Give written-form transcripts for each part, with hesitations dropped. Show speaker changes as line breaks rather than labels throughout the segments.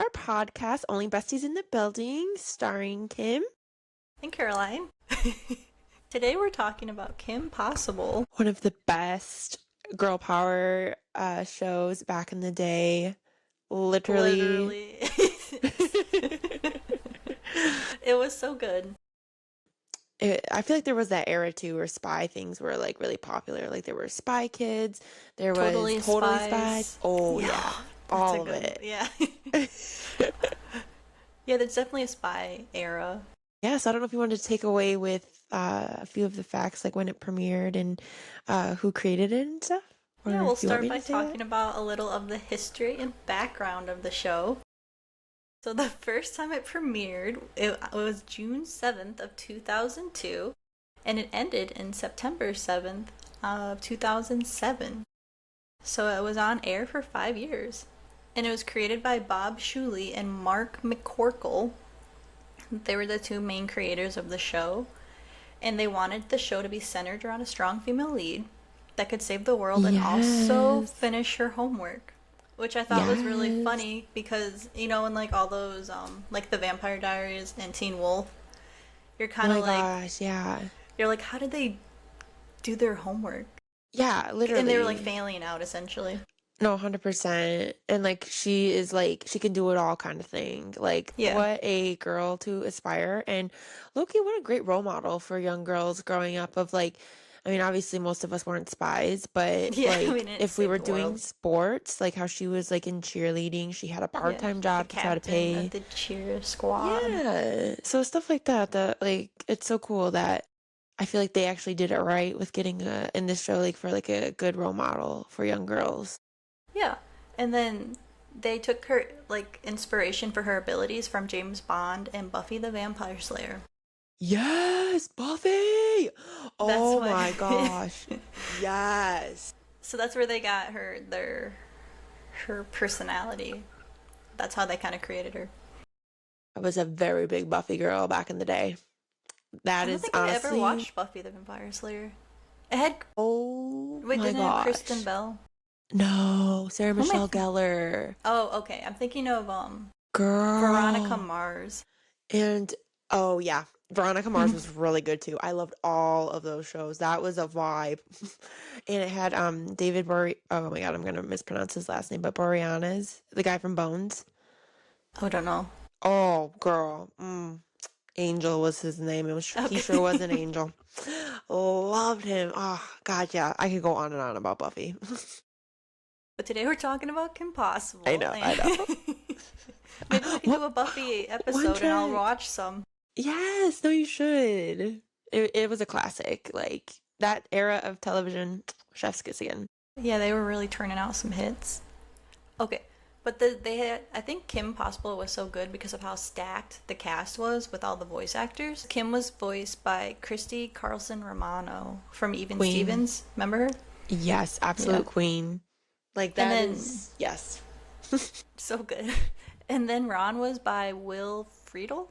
our podcast, Only Besties in the Building, starring Kim.
And Caroline. Today we're talking about Kim Possible.
One of the best girl power shows back in the day. Literally.
It was so good.
I feel like there was that era too where spy things were like really popular. Like there were Spy Kids, there was
Totally
Totally
Spies.
Spies. Oh yeah, all of it.
Yeah. Yeah, there's definitely a spy era.
Yeah, so I don't know if you wanted to take away with a few of the facts, like when it premiered and who created it and stuff.
Yeah,
Or
we'll
if you want
start
me
by
to say
talking
that.
about a little of the history and background of the show. So the first time it premiered, it was June 7th of 2002, and it ended in September 7th of 2007. So it was on air for 5 years. And it was created by Bob Shuley and Mark McCorkle. They were the two main creators of the show. And they wanted the show to be centered around a strong female lead that could save the world and also
Yes.
finish her homework. Which I thought was really
Yes.
funny because, you know, in like all those, like the Vampire Diaries and Teen Wolf, you're
Oh
kind
my
of like,
gosh, yeah.
you're like, how did they do their homework?
Yeah,
And they were like
literally.
failing out essentially.
No, 100%. And like she is like she can do it all kind of thing. Like
Yeah.
what a girl to aspire. And Loki, what a great role model for young girls growing up of like I mean, obviously most of us weren't spies, but
Yeah, I
like
mean, it
if we
saved
were
the
doing
world.
sports, like how she was like in cheerleading, she had a
Yeah,
part-time
the
job to try to
captain of
pay.
the cheer squad.
Yeah. So stuff like that, that like it's so cool that I feel like they actually did it right with getting in this show like for like a good role model for young girls.
Yeah. And then they took her, like, inspiration for her abilities from James Bond and Buffy the Vampire Slayer.
Yes, Buffy!
That's
Oh
what.
my gosh. Yes.
So that's where they got her personality. That's how they kind of created her.
I was a very big Buffy girl back in the day.
I
That
don't
is
think I ever
honestly,
watched Buffy the Vampire Slayer. It had,
oh
wait,
my
didn't it have Kristen
gosh.
Bell?
No, Sarah
Who am I
Michelle Gellar.
Oh, okay. I'm thinking of Veronica
Girl.
Mars.
And oh yeah, Veronica Mars was really good too. I loved all of those shows. That was a vibe. And it had David Bore oh my God, I'm gonna mispronounce his last name, but Boreanaz, the guy from Bones.
Oh, don't know.
Oh girl. Angel was his name. He sure was an
Okay.
angel. Loved him. Oh God, yeah. I could go on and on about Buffy.
But today we're talking about Kim
I
Possible,
know, I
and
know.
maybe we can do a Buffy
One
episode and I'll
track.
watch some.
Yes, no, you should. It was a classic. Like that era of television, chef's kiss again.
Yeah, they were really turning out some hits. Okay, but they had, I think Kim Possible was so good because of how stacked the cast was with all the voice actors. Kim was voiced by Christy Carlson Romano from Even
Queen.
Stevens. Remember her?
Yes,
Yeah.
absolute queen. Like
And
that
then,
is yes.
so good. And then Ron was by Will Friedle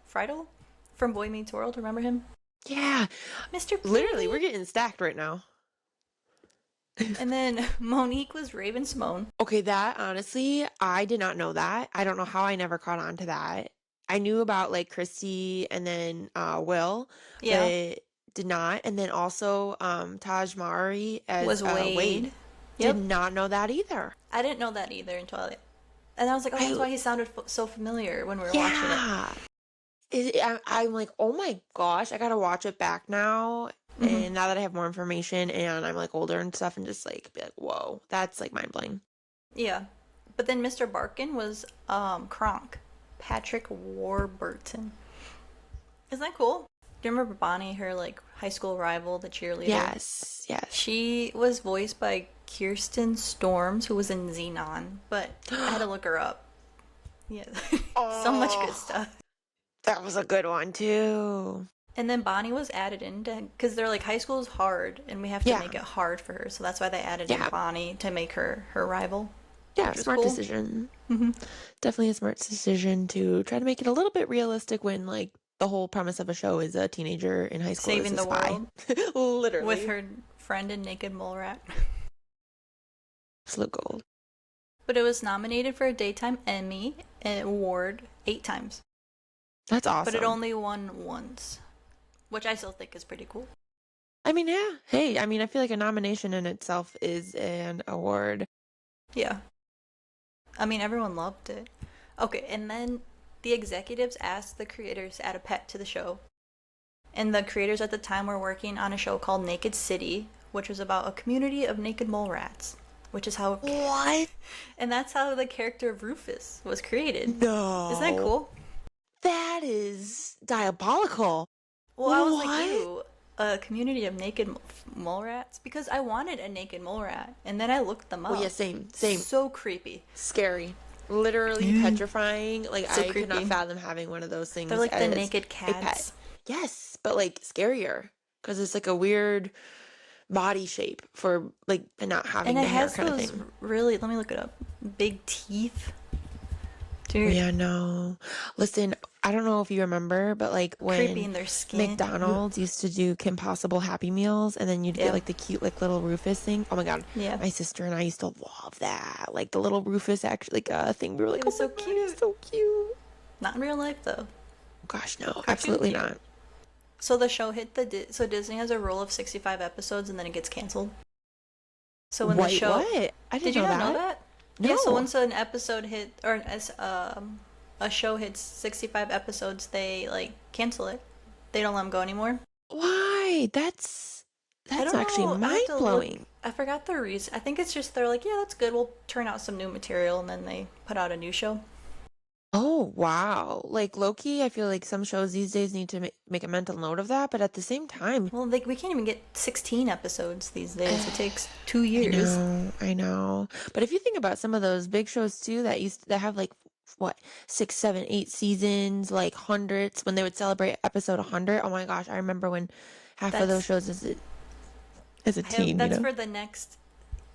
from Boy Meets World. Remember him?
Yeah.
Mr.
Literally, we're
Pretty.
getting stacked right now.
And then Monique was Raven Simone.
Okay, that honestly, I did not know that. I don't know how I never caught on to that. I knew about like Christy and then Will,
Yeah,
but did not. And then also Taj Mahari as
was
Wade.
Wade.
Did
Yep.
not know that either.
I didn't know that either until and I was like, oh, that's
I
why he sounded so familiar when we were watching it.
yeah. I'm like, oh my gosh, I gotta watch it back now.
Hmm.
And now that I have more information and I'm like older and stuff, and just like be like, whoa, that's like mind blowing.
Yeah. But then Mr. Barkin was Kronk. Patrick Warburton. Isn't that cool? Do you remember Bonnie, her like high school rival, the cheerleader?
Yes, yes.
She was voiced by Kirsten Storms, who was in Xenon, but I had to look her up. Yeah. So much good
Oh,
stuff.
that was a good one too.
And then Bonnie was added in because they're like high school is hard and we have to
Yeah,
make it hard for her. So that's why they added in
yeah,
Bonnie to make her rival,
yeah.
which was
Smart
cool.
decision.
Hmm.
Definitely a smart decision to try to make it a little bit realistic when like the whole premise of a show is a teenager in high school is
Saving
a
the
spy.
world with
Literally.
her friend and naked mole rat.
Absolute gold.
But it was nominated for a Daytime Emmy Award 8 times.
That's
But it
awesome.
only won once, which I still think is pretty cool.
I mean, yeah. Hey, I mean, I feel like a nomination in itself is an award.
Yeah. I mean, everyone loved it. Okay, and then the executives asked the creators to add a pet to the show. And the creators at the time were working on a show called Naked City, which was about a community of naked mole rats, which is how.
What?
And that's how the character of Rufus was created. Isn't that
No.
cool?
That is diabolical.
Well, I was like
What?
you, a community of naked mole rats, because I wanted a naked mole rat, and then I looked them
Well,
up.
yeah, same.
So creepy.
Scary. Literally petrifying. Like,
So
I could not
creepy.
fathom having one of those things
They're like the
as
naked
a pet.
cats.
Yes, but like scarier because it's like a weird body shape for like not
And
having
it
the hair
has
kind of
those
thing.
really, let me look it up, big teeth. Dude,
Yeah, no. Listen, I don't know if you remember, but like
creepy
when
in their skin.
McDonald's used to do Kim Possible Happy Meals and then you'd get
Yeah.
like the cute like little Rufus thing. Oh my God.
Yeah.
My sister and I used to love that. Like the little Rufus actually like thing. We were like,
It
oh
was
my
so
God, he's
cute.
so cute.
Not in real life, though.
Gosh, no,
Cartoon
absolutely
cute.
not.
So the show hit so Disney has a rule of 65 episodes and then it gets canceled. So when the
Wait,
show,
what? I
did
didn't
you
know
not know
that.
that? Yeah, so
No.
once an episode hit, or as a show hits 65 episodes, they like cancel it. They don't let them go anymore.
Why?
I
That's
don't
actually
know. I have to look.
mind-blowing.
I forgot the reason. I think it's just they're like, yeah, that's good. We'll turn out some new material, and then they put out a new show.
Oh, wow. Like Loki, I feel like some shows these days need to make a mental note of that, but at the same time,
Well, we can't even get 16 episodes these days. It takes two
I
years.
know, I know. But if you think about some of those big shows too that have like what, 6, 7, 8 seasons, like hundreds, when they would celebrate episode 100. Oh my gosh, I remember when half of those
That's
shows as a teen, you
that's
know?
for the next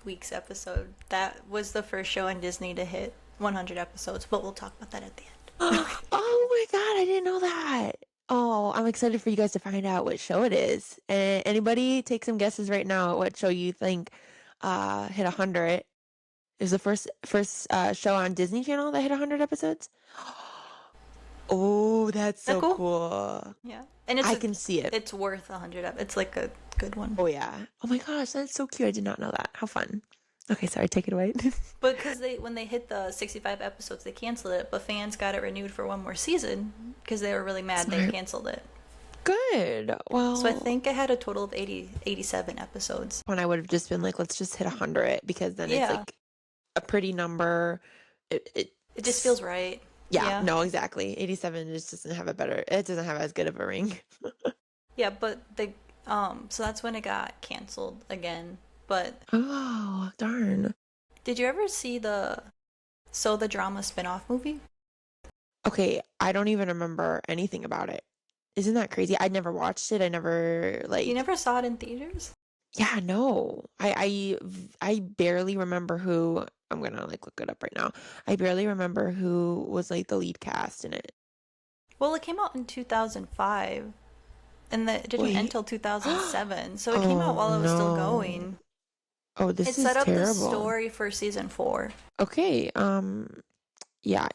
week's episode. That was the first show on Disney to hit 100 episodes, but we'll talk about that at the end.
Oh my God, I didn't know that. Oh, I'm excited for you guys to find out what show it is. And anybody take some guesses right now at what show you think hit 100. It was the first show on Disney Channel that hit 100 episodes. Oh, that's
That
so
cool?
cool.
Yeah, and
I can see it.
it's worth 100. It's like a good one.
Oh yeah. Oh my gosh, that's so cute. I did not know that. How fun. Okay, sorry, take it away.
But because when they hit the 65 episodes, they canceled it. But fans got it renewed for one more season because they were really mad they
Smart.
canceled it.
Good.
So I
Well,
think it had a total of 87 episodes.
when I would have just been like, let's just hit 100 because then it's
Yeah,
like a pretty number.
it just
It's
feels right.
Yeah,
Yeah,
no, exactly. 87 just doesn't have it doesn't have as good of a ring.
yeah. But so that's when it got canceled again. But
Oh, darn.
did you ever see the the drama spin-off movie?
Okay, I don't even remember anything about it. Isn't that crazy? I never watched it. I never
You
like
never saw it in theaters?
yeah, no. I barely remember who I'm gonna like look it up right now. I barely remember who was like the lead cast in it.
Well, it came out in 2005, and it didn't end
Wait.
till 2007. So it came out
Oh
while it was still
no.
going.
Oh,
It
this is
set up the
terrible.
story for season 4.
Okay, yeah,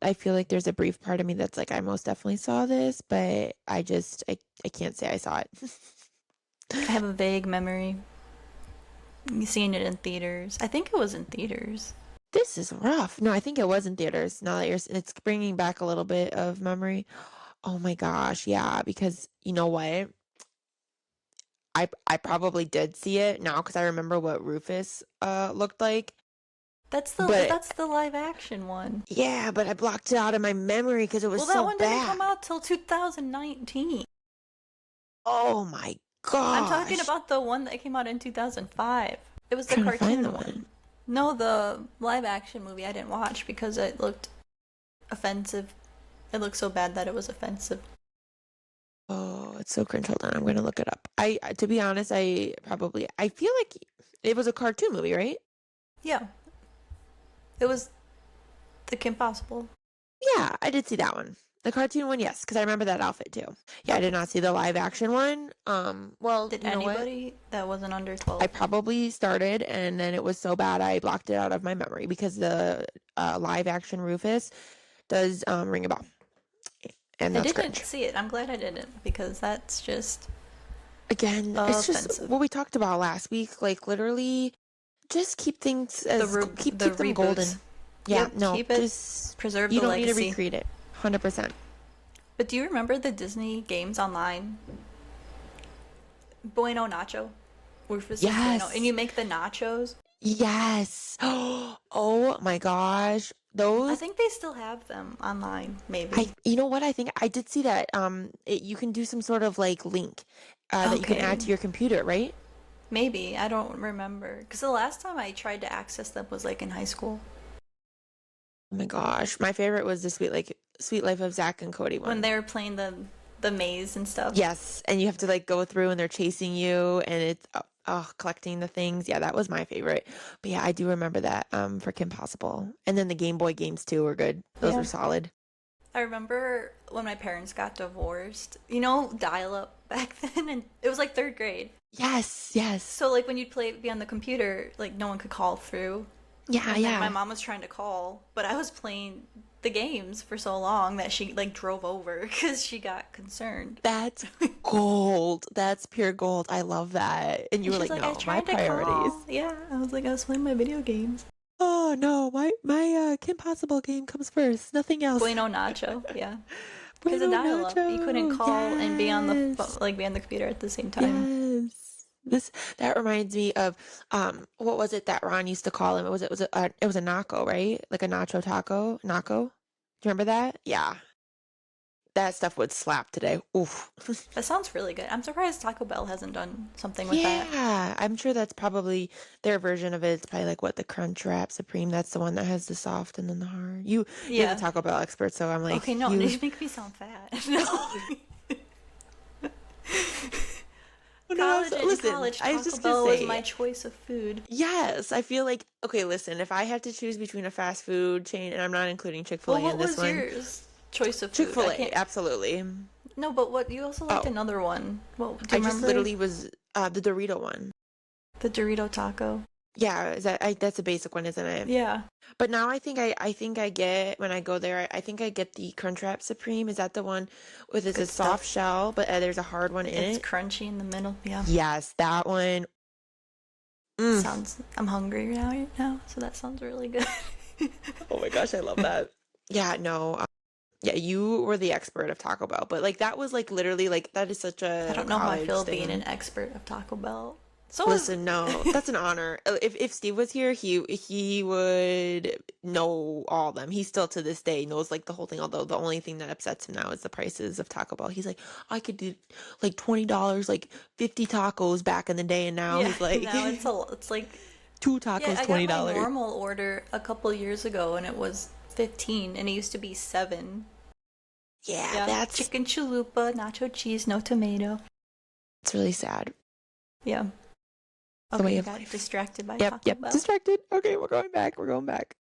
I feel like there's a brief part of me that's like, I most definitely saw this, but I can't say I saw it.
I have a vague memory seeing it in theaters. I think it was in theaters.
This is rough. No, I think it was in theaters. Now that it's bringing back a little bit of memory. Oh my gosh, yeah, because you know what? I probably did see it now because I remember what Rufus looked like. But
That's the live action one.
yeah, but I blocked it out of my memory because it was
Well, that
so
one didn't
bad.
come out till 2019.
Oh my
I'm talking
gosh.
about the one that came out in 2005. It was the
Trying to find the
cartoon
one.
one. No, the live action movie I didn't watch because it looked offensive. It looked so bad that it was offensive.
Oh, it's so cringe. Hold on, I'm gonna look it up. To be honest, I feel like it was a cartoon movie, right?
Yeah, it was the Kim Possible.
Yeah, I did see that one. The cartoon one, yes, because I remember that outfit too. Yeah, I did
Okay.
not see the live action one. Well,
Did
you know what?
anybody that wasn't under
I
12?
probably started and then it was so bad I blocked it out of my memory because the live action Rufus does ring a bell. And
I
that's
didn't
cringe.
see it. I'm glad I didn't because that's just
Again, it's just
offensive.
what we talked about last week. Like literally, just keep things as
The
keep them
reboots.
golden. Yeah,
Yep,
no,
keep it,
just
preserve
you
the
don't need to
legacy.
recreate it. 100%.
But do you remember the Disney games online? Bueno Nacho. Rufus is Bueno. And you
Yes.
make the nachos.
Yes. Oh my gosh.
I
Those
think they still have them online,
I
maybe.
you know what? I think I did see that. You can do some sort of like link that you can add
Okay.
to your computer, right?
Maybe. I don't remember. Because the last time I tried to access them was like in high school.
Oh my gosh. My favorite was the Sweet Life of Zach and Cody
When
one.
they were playing the maze and stuff.
Yes, and you have to like go through and they're chasing you and it's collecting the things. Yeah, that was my favorite. But yeah, I do remember that for Kim Possible. And then the Game Boy games too were good. Those were
Yeah.
solid.
I remember when my parents got divorced, dial up back then, and it was like third grade.
Yes, yes.
So, like, when you'd be on the computer, like, no one could call through.
Yeah,
And then my
yeah.
mom was trying to call, but I was playing the games for so long that she, like, drove over because she got concerned.
That's gold. That's pure gold. I love that. And you
And
were
she's
like,
like, I
"No, my
tried to
priorities."
call. Yeah. I was like, I was playing my video games.
Oh no, my Kim Possible game comes first. Nothing else.
Bueno Nacho. Yeah. Because of
Bueno
dial up, you couldn't
Nacho.
call and be on the
Yes.
be on the computer at the same time.
Yes. That reminds me of what was it that Ron used to call him? It was a naco, right? Like a nacho taco, naco. Do you remember that? Yeah. That stuff would slap today. Oof.
That sounds really good. I'm surprised Taco Bell hasn't done something with that.
Yeah, I'm sure that's probably their version of it. It's probably like what the Crunch Wrap Supreme. That's the one that has the soft and then the hard. You're the
Yeah.
Taco Bell expert, so I'm like
Okay, no,
you.
you make me sound fat. No.
Oh, no,
In
listen,
college,
I was
Taco
just gonna
Bell was my
say
choice of food.
yes. I feel like okay. Listen, if I had to choose between a fast food chain, and I'm not including
Well,
Chick-fil-A in
what
this
was
one,
yours choice of food? I
Chick-fil-A,
can't.
absolutely.
No, but what you also liked
Oh,
another one. Well, do
I
you
just
remember
literally was the Dorito one.
the Dorito taco?
Yeah, that's a basic one, isn't it?
Yeah,
But now I think I get when I go there, I think I get the Crunchwrap Supreme. Is that the one with it's a
good
soft
stuff.
shell, but there's a hard one in
It's
it?
crunchy in the middle. Yeah,
Yes, that one. Mm.
sounds. I'm hungry now, so that sounds really good.
Oh my gosh, I love that. Yeah, no. Yeah, you were the expert of Taco Bell, but like that was like literally like that is such
I
a
don't know how I
college
feel being an
thing.
expert of Taco Bell. So is.
Listen, no, that's an honor. If Steve was here, he would know all of them. He still to this day knows like the whole thing. Although the only thing that upsets him now is the prices of Taco Bell. He's like, I could do like $20, like 50 tacos back in the day, and now
Yeah,
he's like,
now it's like
two
yeah,
tacos,
I got my
$20.
normal order a couple years ago and it was 15 and it used to be 7.
Yeah,
Yeah,
that's
chicken chalupa, nacho cheese, no tomato.
it's really sad.
Yeah.
It's the
Okay,
way
we
of
got
life.
distracted by
Yep,
Taco
yep.
Bell.
Distracted. Okay, we're going back. We're going back.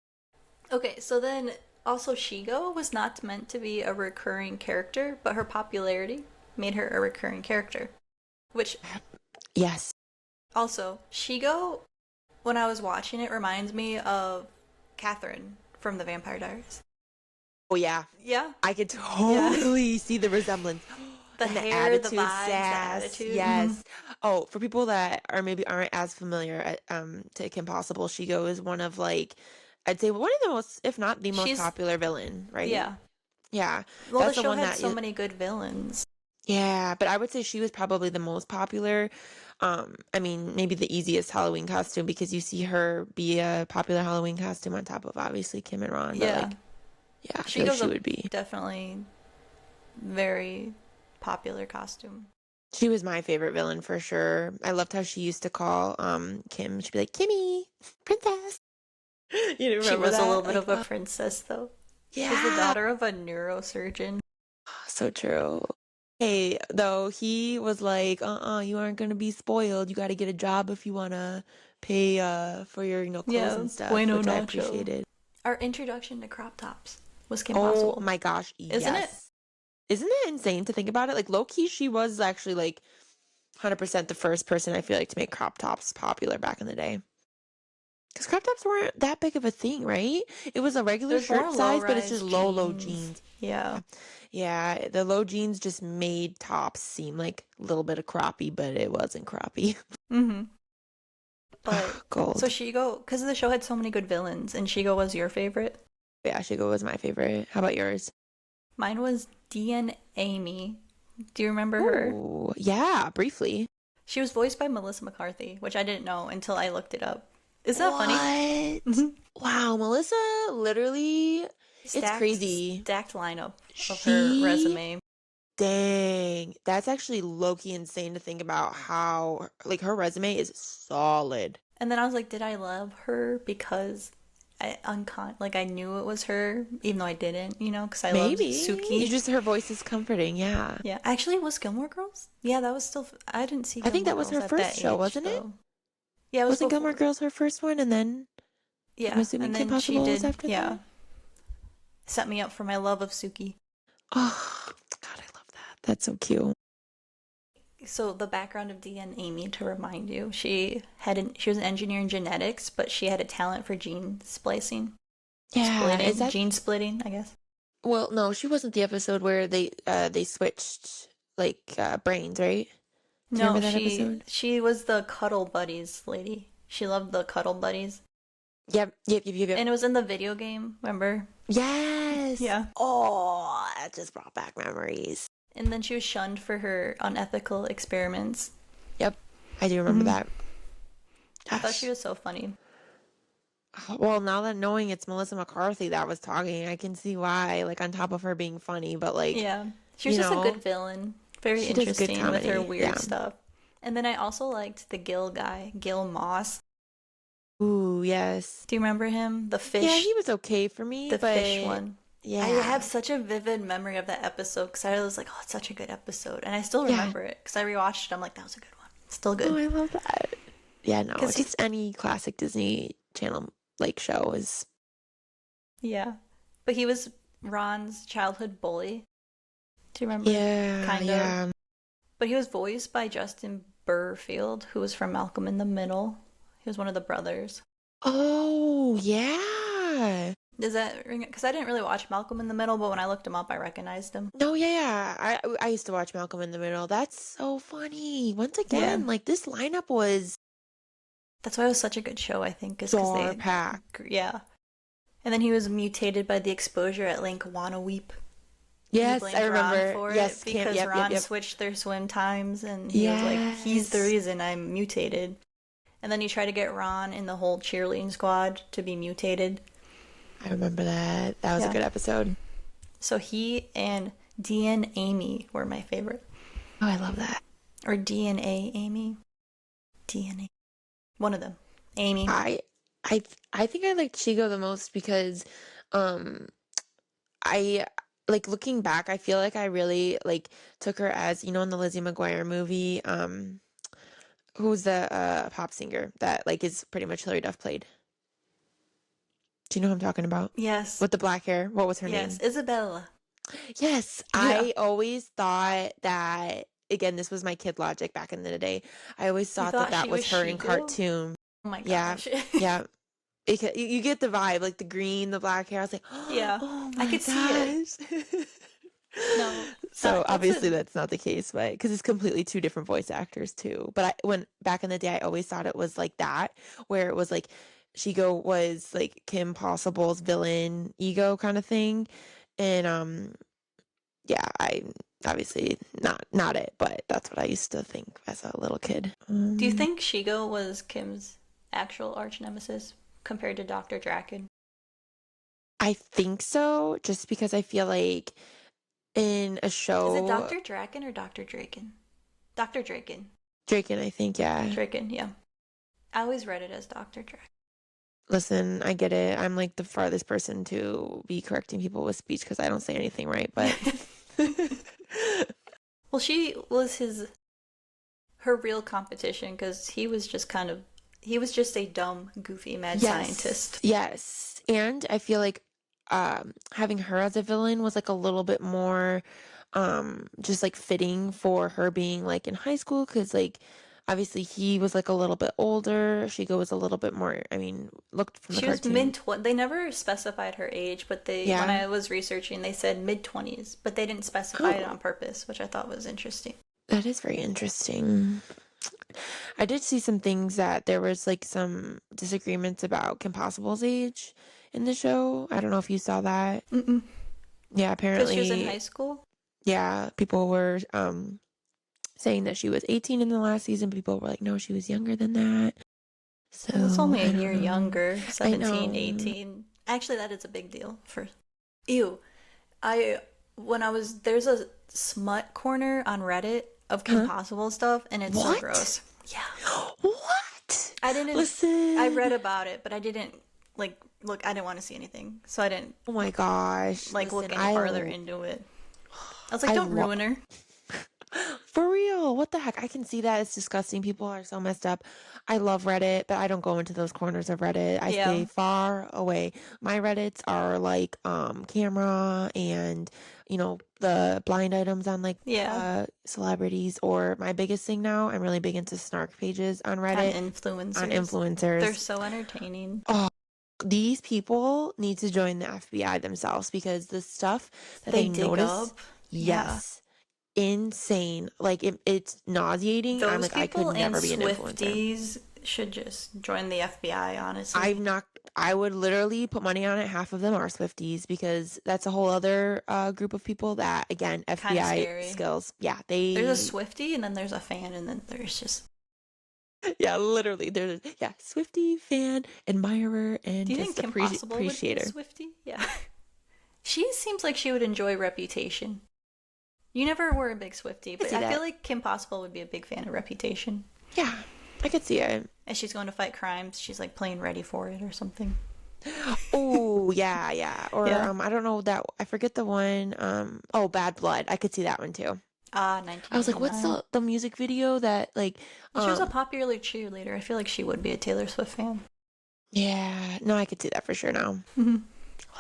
Okay, so then also Shigo was not meant to be a recurring character, but her popularity made her a recurring character. Which
Yes.
also, Shigo, when I was watching it, reminds me of Catherine from the Vampire Diaries.
Oh yeah.
Yeah,
I could
yeah.
totally see the resemblance.
The
And the
hair, the
attitude,
vibes, the
sass.
attitude.
Yes. Oh, for people that are maybe aren't as familiar to Kim Possible, Shigo is one of like I'd say one of the most, if not the most
She's,
popular villain, right?
yeah.
Yeah.
Well, the
That's the
show
one
had
that
so many good villains.
yeah, but I would say she was probably the most popular. I mean, maybe the easiest Halloween costume because you see her be a popular Halloween costume on top of obviously Kim and Ron, but
Yeah.
like yeah, I
She
feel like
goes
she
a
would be.
definitely very popular costume.
She was my favorite villain for sure. I loved how she used to call Kim. She'd be like, "Kimmy, princess." You
She
remember
was a little
that?
bit
Like,
of a princess, though. She's the
yeah,
daughter of a neurosurgeon.
so true. Hey, though he was like, you aren't gonna be spoiled. You got to get a job if you wanna pay for your clothes
Yeah,
and stuff,
bueno
which I
nacho.
appreciated.
Our introduction to crop tops was Kim
Oh
Possible,
my gosh,
isn't it?
yes. Isn't it insane to think about it? Like, low key, she was actually like 100% the first person I feel like to make crop tops popular back in the day. Because crop tops weren't that big of a thing, right? It was a
It
regular
was more
shirt size, but it's
low-rise
just low
jeans.
jeans.
Yeah.
Yeah. Yeah, the low jeans just made tops seem like a little bit of croppy, but it wasn't croppy.
Mm-hmm. But so
Gold.
Shigo, because the show had so many good villains, and Shigo was your favorite.
Yeah, Shigo was my favorite. How about yours?
Mine was Dean Amy. Do you remember her?
Oh, yeah, briefly.
She was voiced by Melissa McCarthy, which I didn't know until I looked it up. Isn't that funny?
What? Wow, Melissa, literally, it's crazy.
Stacked lineup of her
She,
resume.
dang, that's actually low-key insane to think about how, like, her resume is solid.
And then I was like, did I love her because I knew it was her, even though I didn't, because I loved
Maybe. It's
Suki.
just her voice is comforting, yeah.
Yeah, actually, it was Gilmore Girls. Yeah, that was still. I didn't see
I think
Gilmore
that was
Girls
her
at
first
that
show,
age
wasn't it?
though. Yeah, it was
Wasn't Gilmore
before.
Girls her first one, and then I'm
Yeah,
assuming
and
Kim
then she
Possible was
did.
after
Yeah,
that?
set me up for my love of Suki.
Oh, God, I love that. That's so cute.
So the background of Dee and Amy, to remind you, she was an engineer in genetics, but she had a talent for
Yeah, is that
gene splitting, I guess.
well, no, she wasn't the episode where they switched like brains, right? Do you
No,
remember that episode?
she was the cuddle buddies lady. She loved the cuddle buddies,
Yep.
and it was in the video game. Remember?
Yes.
Yeah.
Oh, that just brought back memories.
And then she was shunned for her unethical experiments.
Yep, I do remember
Hmm.
that.
I thought she
Gosh.
was so funny.
Well, now that knowing it's Melissa McCarthy that was talking, I can see why, like on top of her being funny, but like,
Yeah, she was
you
just a good
know,
villain. Very
she does good
interesting with her
comedy.
weird
Yeah.
stuff. And then I also liked the Gil guy, Gil Moss.
Ooh, yes.
Do you remember him?
Yeah, he was okay for me,
The fish
but
one. I
yeah.
have such a vivid memory of that episode because I was like, oh, it's such a good episode. And I still
Yeah.
remember it because I rewatched it. I'm like, that was a good one. Still
Oh,
good.
I love that. Yeah, no,
Because,
just any classic Disney Channel like show is
yeah. But he was Ron's childhood bully. Do you remember?
yeah,
Kind of.
yeah.
But he was voiced by Justin Burfield, who was from Malcolm in the Middle. He was one of the brothers.
Oh, yeah.
Does that ring? Because I didn't really watch Malcolm in the Middle, but when I looked him up, I recognized him.
No, yeah. I used to watch Malcolm in the Middle. That's so funny. Once
Yeah.
again, like this lineup was
That's why it was such a good show, I think, is because
star pack.
yeah. And then he was mutated by the exposure at Lake Wannaweep.
Yes,
He
I
blamed Ron
remember.
for
Yes,
it because
yep,
Ron
yep.
switched their swim times, and he was like, "He's the
Yes.
reason I'm mutated." And then he tried to get Ron in the whole cheerleading squad to be mutated.
I remember that. That was a
Yeah.
good episode.
So he and Dee and Amy were my favorite,
Oh, I love that.
or DNA Amy, DNA, one of them, Amy.
I think I liked Chigo the most because um I like looking back, I feel like I really like took her as, in the Lizzie McGuire movie, who's the pop singer that like is pretty much Hilary Duff played. Do you know who I'm talking about?
Yes,
With the black hair. What was her
yes,
name?
Isabella.
Yes,
Yeah.
I always thought that again, this was my kid logic back in the day. I always
You
thought that
thought
that
she
was
was
her in
Shigo?
cartoon.
Oh my
Yeah.
gosh.
Yeah. You get the vibe, like the green, the black hair. I was like,
Yeah,
oh
I
my
could see it.
gosh.
No,
So
that's
obviously
a
that's not the case, but because it's completely two different voice actors too. But when back in the day, I always thought it was like that, where it was like Shigo was like Kim Possible's villain ego kind of thing, and yeah, I obviously not it, but that's what I used to think as a little kid.
Do you think Shigo was Kim's actual arch nemesis compared to Dr. Draken?
I think so, just because I feel like in a
Is it
show,
Dr. Draken or Dr. Draken? Dr. Draken.
Draken, I think, yeah.
Draken, yeah. I always read it as Dr. Draken.
Listen, I get it. I'm like the farthest person to be correcting people with speech because I don't say anything right, but
Well, she was her real competition because he was just a dumb, goofy, mad scientist.
Yes. And I feel like having her as a villain was like a little bit more just like fitting for her being like in high school because like obviously he was like a little bit older. Shigo was a little bit more, I mean, looked from the
She was
cartoon.
mid-20s. They never specified her age, but when
Yeah.
I was researching, they said mid-20s, but they didn't specify it
Oh,
on purpose, which I thought was interesting.
that is very interesting. I did see some things that there was like some disagreements about Kim Possible's age in the show. I don't know if you saw that.
Mm-mm.
Yeah,
Because she was in high
apparently,
school?
yeah, people were saying that she was 18 in the last season. People were like, no, she was younger than that.
Well, it's
So
only a
I
year
don't know.
younger,
I
17,
know.
18. Actually, that is a big deal for. Ew. I when I was there's a smut corner on Reddit of Kim
Huh?
Possible stuff, and it's so
What?
gross. Yeah.
What?
I didn't I
Listen.
read about it, but I didn't like look, I didn't want to see anything. So I didn't
Oh my gosh.
like
Listen,
look any farther into it. I was like,
I
don't
love
ruin her.
For real, what the heck? I can see that it's disgusting. People are so messed up. I love Reddit, but I don't go into those corners of Reddit. I
Yeah.
stay far away. My Reddits are like camera and the blind items on like
Yeah.
celebrities, or my biggest thing now, I'm really big into snark pages on
On
Reddit on
influencers. They're
influencers.
so entertaining.
Oh, these people need to join the FBI themselves because the stuff that
They
they
dig
notice,
up. Yeah.
yes, insane. Like it's nauseating. I'm
Those
like, I could
people and
never be an influencer.
Swifties should just join the FBI, honestly.
I'm not. I would literally put money on it. Half of them are Swifties because that's a whole other group of people that, again,
Kind of
FBI
scary.
skills. Yeah,
There's a
they.
Swiftie, and then there's a fan, and then there's just.
Yeah, literally. There's yeah, Swiftie fan, admirer, and
Do you think
just
Kim Possible would be a
appreciator.
Swiftie? Yeah. She seems like she would enjoy Reputation. You never were a big Swiftie,
I could
but
see
I feel
that.
like Kim Possible would be a big fan of Reputation.
Yeah, I could see it.
As she's going to fight crimes, she's like playing ready for it or something.
Oh, yeah, yeah. Or
Yeah.
I don't know that I forget the one oh, Bad Blood. I could see that one too.
Ah,
I was like, what's
1989.
the music video that like
She was a
um
popular cheerleader. I feel like she would be a Taylor Swift fan.
yeah, no, I could see that for sure now.
Mm-hmm.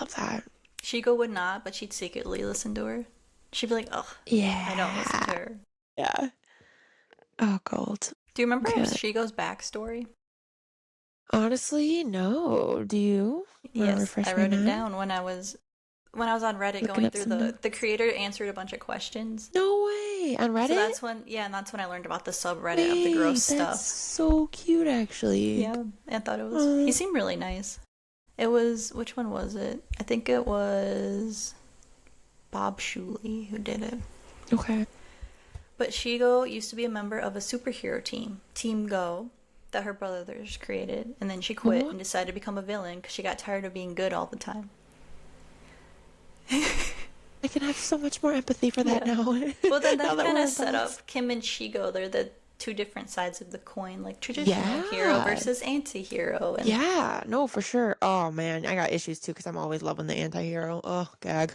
Love that.
Shigo would not, but she'd secretly listen to her. She'd be like, "Ugh, I don't listen to
Yeah.
her."
Yeah. Oh, gold.
Do you remember
Okay.
Shigo's backstory?
Honestly, no. Do you? Want to
Yes, I
refresh my
wrote it
mind?
down when I was on Reddit
Looking
going
up
through
some
the
notes.
creator answered a bunch of questions.
No way. On
So
Reddit?
and that's when I learned about the subreddit of the gross
Wait, that's
stuff.
so cute actually.
Yeah, I thought he
Uh,
seemed really nice. It was, which one was it? I think it was Bob Shuley who did it.
okay.
But Shigo used to be a member of a superhero team, Team Go, that her brothers created, and then she quit
Aw.
and decided to become a villain because she got tired of being good all the time.
I can have so much more empathy for that
Yeah.
now.
Well, then
Now
that
that
kind
we're
of set
adults.
up Kim and Shigo. They're the two different sides of the coin, like traditional hero
Yeah.
versus anti-hero. And
Yeah, no, for sure. Oh man, I got issues too because I'm always loving the anti-hero. Oh, gag.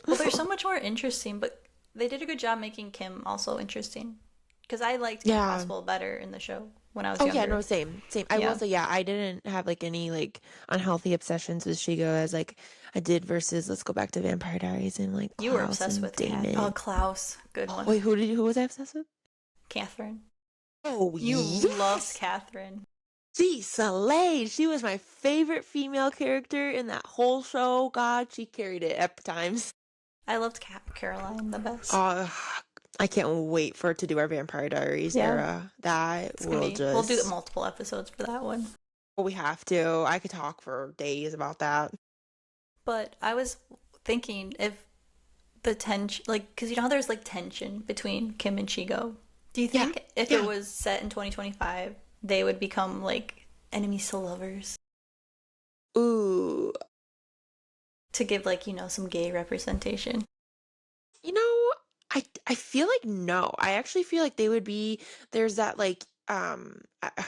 well, they're so much more interesting, but they did a good job making Kim also interesting. Because I liked Kim
Yeah.
Possible better in the show when I was
Oh yeah,
younger.
no, same, same. I will
Yeah.
say, yeah, I didn't have like any like unhealthy obsessions with Shigo as like I did versus let's go back to Vampire Diaries and like
You were
Klaus
obsessed
and
with Cat. Oh,
Damon.
Klaus. Good
Oh,
one.
wait, who was I obsessed with?
Catherine.
Oh
You loved
yes,
Catherine.
she slayed. She was my favorite female character in that whole show. God, she carried it at times.
I loved Caroline the best.
Uh, I can't wait for it to do our Vampire Diaries
Yeah.
era. That
It's gonna
will
be. We'll do
just.
multiple episodes for that one.
We have to. I could talk for days about that.
But I was thinking if the tension, like, because you know how there's like tension between Kim and Shigo. Do you
Yeah,
think if it
yeah.
was set in 2025, they would become like enemies to lovers
Ooh,
to give like some gay representation?
you know, I feel like no. I actually feel like they would be. There's that like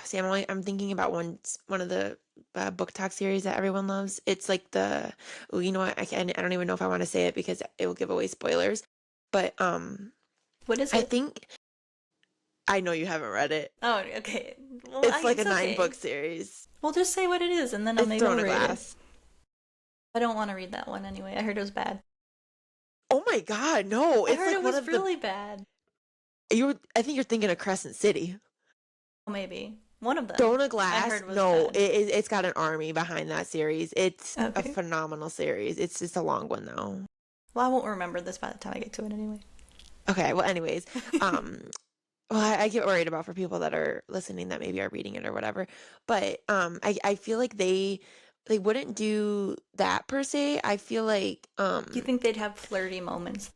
see, I'm thinking about one of the book talk series that everyone loves. It's like the oh, you know what? I don't even know if I want to say it because it will give away spoilers. But
What is
I
it?
think I know you haven't read it.
Oh, okay. Well,
It's like a
it's
9 book
okay.
series.
We'll just say what it is, and then
It's
maybe
Throne
I'll
of
read it.
Glass.
I don't want to read that one anyway. I heard it was bad.
Oh my God, no!
I
It's
heard
like
it
one
was
of the
really bad.
you. I think you're thinking of Crescent City.
Oh, maybe. One of
Throne
them
of
I
Glass.
heard was
No,
bad.
it's got an army behind that series. It's a
Okay.
phenomenal series. It's just a long one though.
Well, I won't remember this by the time I get to it anyway.
Okay, well, anyways, um, well, I get worried about for people that are listening that maybe are reading it or whatever. But I feel like they wouldn't do that per se. I feel like
Do you think they'd have flirty moments?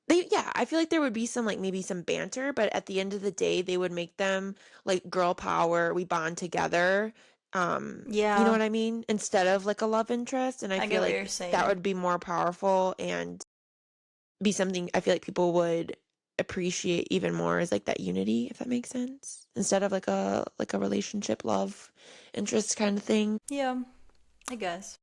they yeah, I feel like there would be some like maybe some banter, but at the end of the day, they would make them like girl power, we bond together. You know
Yeah,
what I mean? Instead of like a love interest, and I
I
feel
get what
like
you're
that
saying.
would be more powerful and be something I feel like people would appreciate even more is like that unity, if that makes sense. Instead of like a relationship love interest kind of thing.
Yeah, I guess.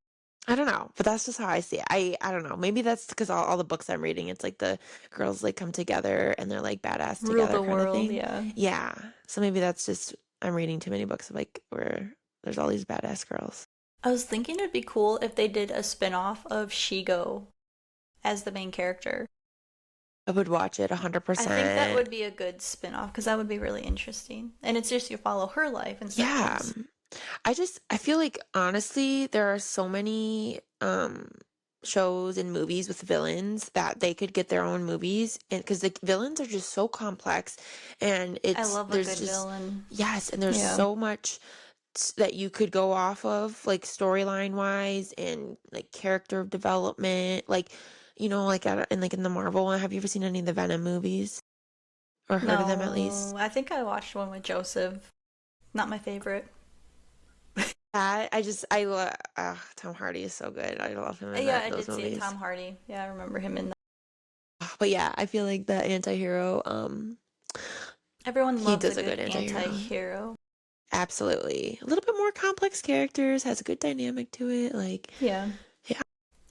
I don't know, but that's just how I see it. I don't know. Maybe that's because all the books I'm reading, it's like the girls like come together and they're like badass
Rule
together
the
kind of
world,
thing.
yeah.
Yeah. So maybe that's just I'm reading too many books of like where there's all these badass girls.
I was thinking it'd be cool if they did a spin-off of Shigo as the main character.
I would watch it
I think that
100%.
would be a good spin-off because that would be really interesting. And it's just you follow her life instead of
Yeah.
his.
I feel like honestly there are so many shows and movies with villains that they could get their own movies and because the villains are just so complex and
I
it's
love a
there's
good
just
villain.
yes and there's
Yeah.
so much that you could go off of like storyline wise and like character development like like and like in the Marvel one, have you ever seen any of the Venom movies or heard of them at least?
No, I think I watched one with Joseph. Not my favorite.
That Tom Hardy is so good. I love him in
Yeah,
that
I
those
did see it.
movies.
Tom Hardy. Yeah, I remember him in that.
But yeah, I feel like the anti-hero
Everyone
he
loves a
does a
good
good anti-hero.
anti-hero.
Absolutely. A little bit more complex characters, has a good dynamic to it like
Yeah.
yeah,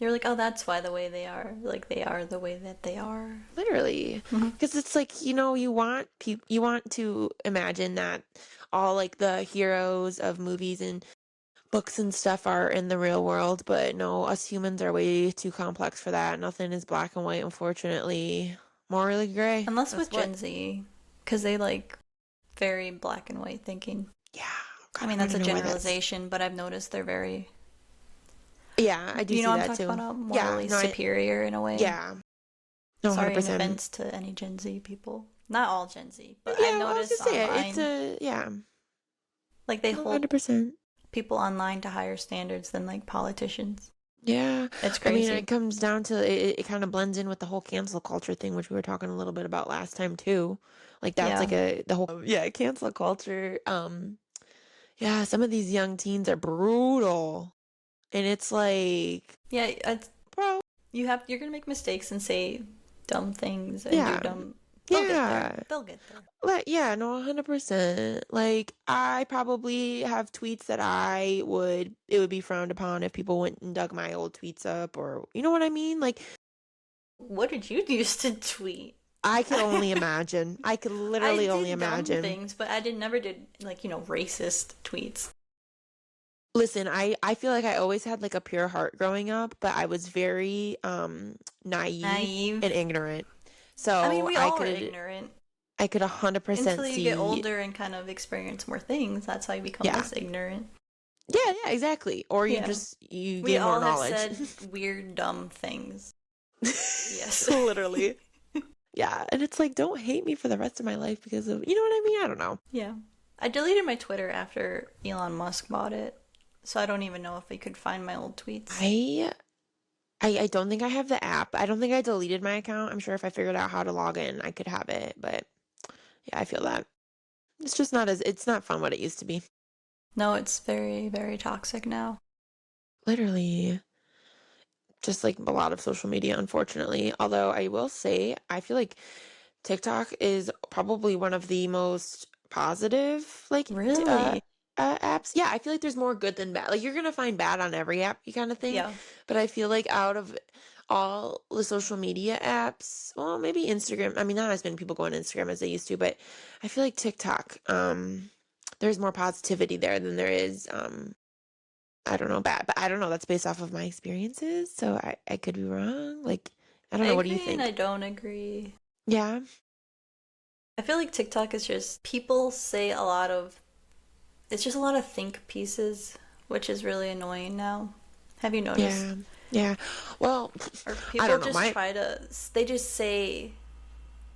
You're like, oh, that's why the way they are. Like, they are the way that they are.
literally.
Mhm.
Because it's like, you want to imagine that all like the heroes of movies and books and stuff are in the real world, but no, us humans are way too complex for that. Nothing is black and white, unfortunately. Morally gray.
Unless
That's
with
what.
Gen Z, because they like very black and white thinking.
Yeah.
I
God,
mean,
I want
that's
to
a
know why that's.
generalization, but I've noticed they're very,
Yeah, I do
you know
see
what I'm
that
talking
too.
about?
Yeah,
Morally
no,
superior in a way.
yeah. No,
Sorry in
100%.
offense to any Gen Z people. Not all Gen Z, but I've
Yeah, well, I was
noticed
gonna say it. It's
online,
yeah.
like they
No,
hold
100%.
people online to higher standards than like politicians.
Yeah.
It's
I mean,
crazy.
it comes down to it kind of blends in with the whole cancel culture thing, which we were talking a little bit about last time too. Like that's
Yeah.
like the whole yeah, cancel culture. Yeah, some of these young teens are brutal. And it's like,
Yeah, it's,
bro,
you're gonna make mistakes and say dumb things and do
yeah.
dumb. They'll get there.
Yeah.
They'll get there.
Yeah, no, 100%. Like, I probably have tweets that it would be frowned upon if people went and dug my old tweets up, or, you know what I mean? Like,
What did you used to tweet?
I could only imagine. I could
I
literally only
did dumb
imagine.
things, but I did never did like, racist tweets.
Listen, I feel like I always had like a pure heart growing up, but I was very naive and
Naive.
ignorant.
I mean,
So
we all are ignorant
I could 100%
until you get
see.
older and kind of experience more things. That's how you become
Yeah.
less ignorant.
Yeah, exactly. Or
Yeah.
you
We
gain more
all have
knowledge.
said weird, dumb things. Yes.
Literally. Yeah, and it's like don't hate me for the rest of my life because of, you know what I mean? I don't know.
Yeah. I deleted my Twitter after Elon Musk bought it, so I don't even know if I could find my old tweets.
I I don't think I have the app. I don't think I deleted my account. I'm sure if I figured out how to log in, I could have it, but yeah, I feel that. It's not fun what it used to be.
No, it's very, very toxic now.
Literally. Just like a lot of social media, unfortunately. Although I will say, I feel like TikTok is probably one of the most positive
Really?
apps. Yeah, I feel like there's more good than bad. Like you're gonna find bad on every app, you kind of thing.
Yeah.
But I feel like out of all the social media apps, well, maybe Instagram. I mean, not as many people go on Instagram as they used to, but I feel like TikTok, there's more positivity there than there is I don't know, bad, but I don't know. That's based off of my experiences, so I could be wrong. Like, I
I
don't know. What do you
agree and I
think?
don't agree.
Yeah.
I feel like TikTok is just people say a lot of it's just a lot of think pieces, which is really annoying now. Have you noticed?
Yeah. Yeah. Well,
Or
I
people
don't know.
just try to they just say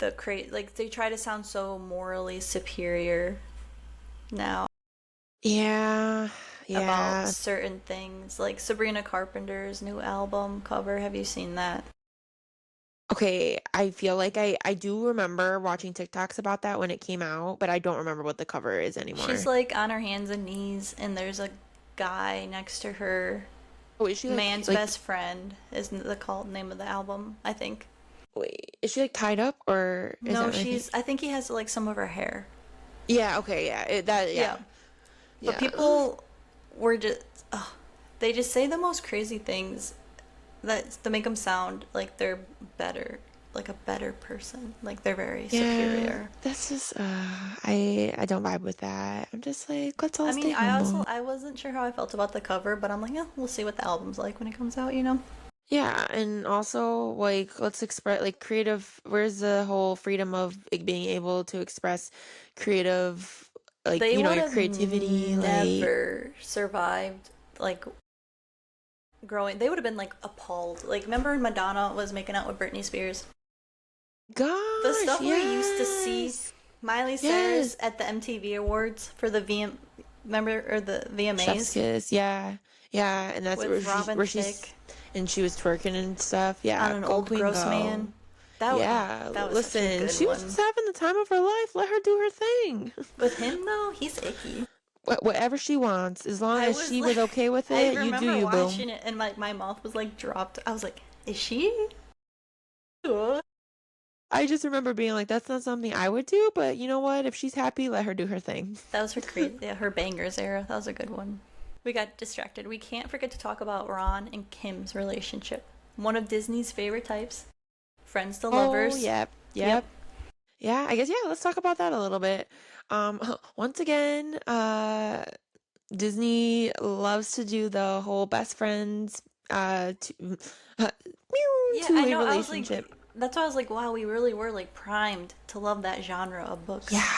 like they try to sound so morally superior now
Yeah.
about
Yeah.
certain things. Like Sabrina Carpenter's new album cover, have you seen that?
Okay, I feel like I do remember watching TikToks about that when it came out, but I don't remember what the cover is
She's
anymore.
like on her hands and knees and there's a guy next to her.
Oh, is she
Man's Best Friend is the called name of the album, I think.
wait, is she like tied up or is
No,
that what I think?
I think he has like some of her hair.
Yeah, okay, yeah.
Yeah. But
Yeah.
people were just they just say the most crazy things that to make them sound like they're better, like a better person, like they're very
Yeah,
superior.
that's just I don't vibe with that. I'm just like, let's
I
all
mean,
stay humble.
I wasn't sure how I felt about the cover, but I'm like, yeah, we'll see what the album's like when it comes out, you know.
Yeah, and also like let's express like creative, where's the whole freedom of like, being able to express creative like,
They would
your
have
creativity like
never survived like growing. They would have been like appalled. Like remember when Madonna was making out with Britney Spears? The
gosh,
stuff we used to see
yes.
Miley Cyrus
Yes.
at the MTV Awards for the remember or the
Chef's
VMAs
kiss, yeah. Yeah, and that's
with Robin
where she's
Thicke
and she was twerking and stuff.
on
Yeah,
an
go
old
queen
gross
go.
man. That
Yeah,
that was such a
listen,
good
she was just
one.
having the time of her life. Let her do her thing.
With him though, he's icky.
Whatever she wants, as long
I
as
was
she
like,
was okay with
I
it, you do
remember
you, boo.
watching it and my mouth was like dropped. I was like, is she? Cool.
I just remember being like, that's not something I would do, but you know what? If she's happy, let her do her thing.
That was her yeah, her bangers era. That was a good one. We got distracted. We can't forget to talk about Ron and Kim's relationship. One of Disney's favorite types. Friends to
Oh,
lovers.
yep,
Yep.
yep. Yeah, I guess yeah, let's talk about that a little bit. Once again, Disney loves to do the whole best friends
Yeah, I
two-way
know. I was like,
relationship.
that's why I was like, wow, we really were like primed to love that genre of books.
Yeah.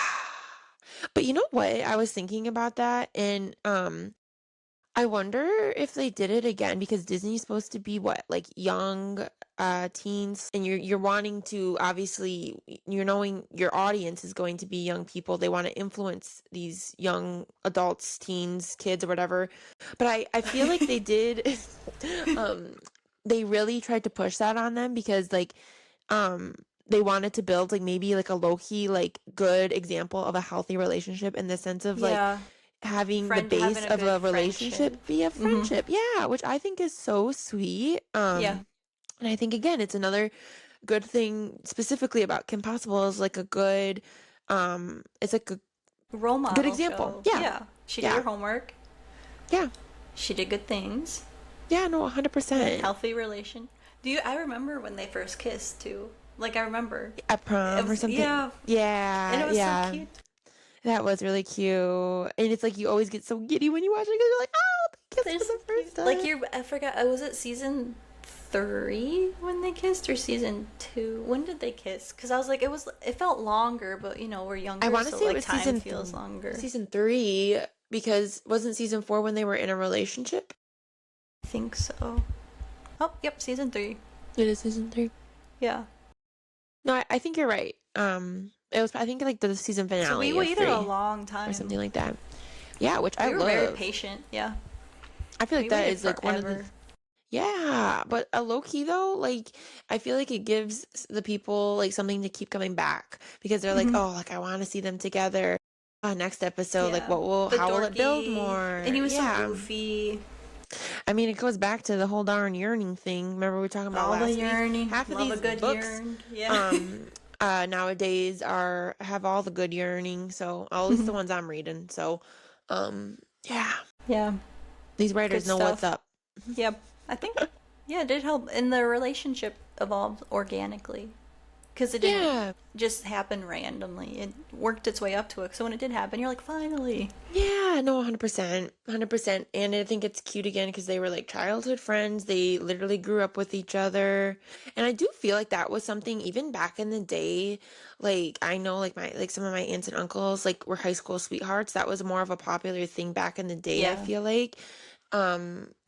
But you know what? I was thinking about that and I wonder if they did it again because Disney's supposed to be what, like young teens and you're wanting to obviously you're knowing your audience is going to be young people. They want to influence these young adults, teens, kids or whatever. But I feel like they did um they really tried to push that on them because like um they wanted to build like maybe like a low-key like good example of a healthy relationship in the sense of like
Yeah.
having the
Friend having
base
a
of
good
a
friendship.
relationship be a
Mm-hmm.
friendship. Yeah, which I think is so sweet.
Yeah.
And I think again, it's another good thing specifically about Kim Possible is like a good it's like a
Role
good
model
example.
show.
Yeah.
Yeah. She did
Yeah.
her homework.
Yeah.
She did good things.
Yeah, no,
Had a
100%.
healthy relation. I remember when they first kissed too. Like I remember.
At
It
prom or
was
something.
yeah. And
Yeah,
it was so
yeah.
cute.
That was really cute. And it's like you always get so giddy when you watch it because you're like, oh, they kissed
They're
for
so
the first
cute. Like
time.
I forgot. Was it season 3 when they kissed or season 2? When did they kiss? Because I was like, it felt longer, but we're
I
younger,
want to
so
say it
like
was
time feels longer.
season 3 because wasn't season 4 when they were in a relationship?
I think so. Oh, yep, season 3.
It is season 3.
Yeah.
No, I think you're right. It was I think like the season
So we
finale of
waited a
3
long
or something
time.
like that. Yeah, which I
We were very
love.
patient. Yeah.
I feel like
We
that
waited
is like one of the
forever.
yeah, but a low key though, like I feel like it gives the people like something to keep coming back because they're like,
Hmm.
oh, like I want to see them together. Next episode, like
Yeah. The
how will it build
dorky. And
more?
he was so
Yeah.
goofy.
I mean, it goes back to the whole darn yearning thing. Remember we were talking about
All the
last week?
yearning.
Half of
Love a
these
good
books,
yearn. Yeah.
um, nowadays are have all the good yearning. So at least the ones I'm reading. So, yeah,
Yeah.
these
Good
writers know what's
stuff.
up.
Yep. I think, yeah, it did help. And the relationship evolved organically. because it didn't
Yeah.
just happen randomly. It worked its way up to it. So when it did happen, you're like, finally.
Yeah, no, 100%. 100%. And I think it's cute again because they were like childhood friends. They literally grew up with each other. And I do feel like that was something even back in the day. Like I know like some of my aunts and uncles like were high school sweethearts. That was more of a popular thing back in the day, I
Yeah.
feel like.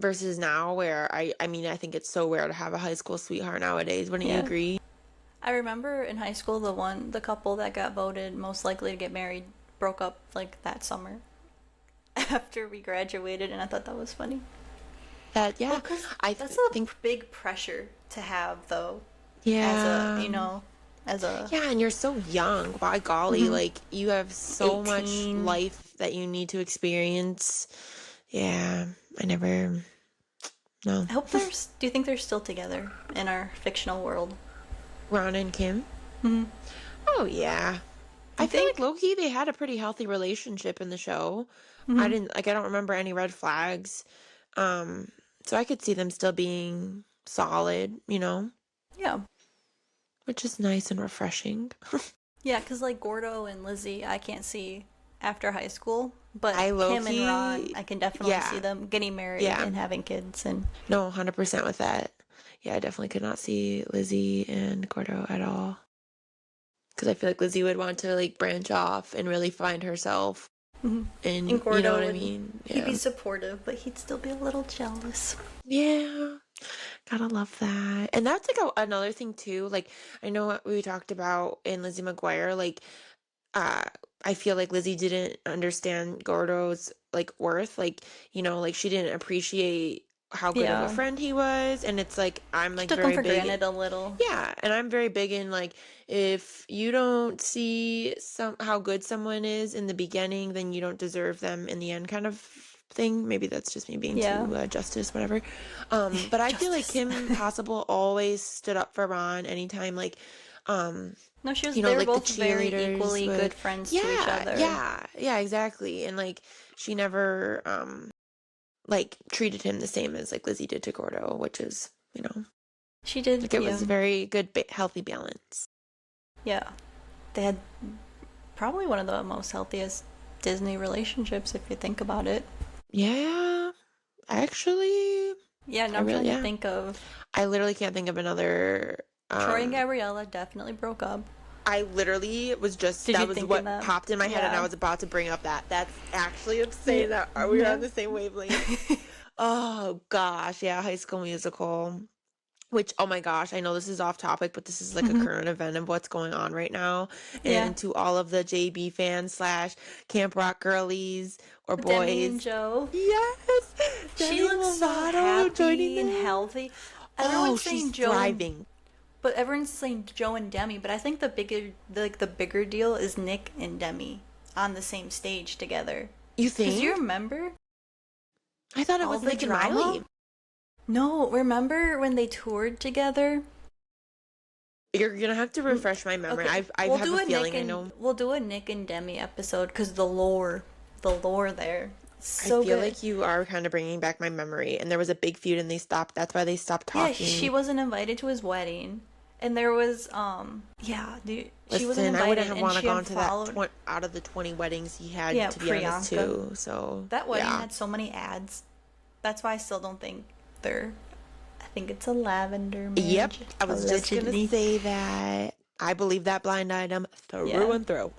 Versus now where I mean I think it's so rare to have a high school sweetheart nowadays. Wouldn't you
Yeah.
agree?
I remember in high school the couple that got voted most likely to get married broke up like that summer after we graduated, and I thought that was funny.
That
Well,
yeah.
cuz
I
that's a
think
big pressure to have though as a,
yeah.
as a
Yeah, and you're so young. By golly,
mhm,
like you have so much
18.
life that you need to experience. Yeah, I never, no.
I hope there's do you think they're still together in our fictional world?
Ron and Kim?
Mhm.
Oh, yeah. I
You
feel like
think?
low-key they had a pretty healthy relationship in the show.
Mhm.
I don't remember any red flags. Um, so I could see them still being solid,
Yeah.
which is nice and refreshing.
Yeah, cuz like Gordo and Lizzie, I can't see after high school, but
I
Kim and Ron,
low-key,
I can definitely see
yeah,
them getting married
yeah.
and having kids and
No, 100% with that. Yeah, I definitely could not see Lizzie and Gordo at all. Because I feel like Lizzie would want to like branch off and really find herself.
mhm. And
And you know
Gordo
what I
would
mean?
he'd be
Yeah.
supportive, but he'd still be a little jealous.
Yeah. Gotta love that. And that's like another thing too. Like, I know what we talked about in Lizzie McGuire. Like, uh I feel like Lizzie didn't understand Gordo's like worth. Like, like she didn't appreciate how good of a
Yeah.
friend he was. And it's like I'm
She
like
took him
very
for
big.
granted a little.
Yeah, and I'm very big in like if you don't see how good someone is in the beginning, then you don't deserve them in the end kind of thing. Maybe that's just me being
Yeah.
too justice, whatever. But I feel like
Justice.
Kim Possible always stood up for Ron anytime like um
No, they were
like the
both very
cheerleaders
equally good
would
friends to each
yeah,
other.
yeah, exactly. And like she never like treated him the same as like Lizzie did to Gordo, which is,
She did,
like it
yeah.
was a very good healthy balance.
Yeah. They had probably one of the most healthiest Disney relationships if you think about it.
Yeah, actually,
Yeah,
I
now I'm
really,
trying to
yeah.
think of
I literally can't think of another.
Troy and Gabriella definitely broke up.
I literally was just,
Did you
that was
think in
what
that?
popped in my head, and I
Yeah.
was about to bring up that. That's actually
Yeah.
insane that we are on
Yeah.
the same wavelength. Oh gosh, yeah, High School Musical. Which, oh my gosh, I know this is off topic, but this is like a
Mhm.
current event of what's going on right now.
Yeah.
And to all of the JB fans slash Camp Rock girlies or
Demi and
boys,
Joe.
yes,
She
Demi
looks so
Lovato joining
happy and
them.
healthy.
Oh,
Everyone's
she's
saying Joe and
thriving.
but everyone's saying Joe and Demi, but I think the bigger deal is Nick and Demi on the same stage together.
You
Cuz you
think?
remember
I thought it
all
was
the
Nick and
drama?
Miley.
No, remember when they toured together?
You're gonna have to
N-
refresh my memory.
Okay,
I have a feeling I know.
We'll do a Nick and Demi episode cuz the lore there.
I
So
feel
good.
like you are kind of bringing back my memory. And there was a big feud, and they stopped. That's why they stopped
Yeah, she
talking.
wasn't invited to his wedding. And there was yeah, dude, she wasn't
Listen, I wouldn't
invited
have
and
want to
she had
gone to that
followed
out of the 20 weddings he had,
yeah,
to be honest,
Priyanka.
too. So,
That wedding
yeah.
had so many ads. That's why I still don't think they're. I think it's a lavender
Yep,
marriage.
I was just gonna
Allegedly.
say that. I believe that blind item through
Yeah.
and through.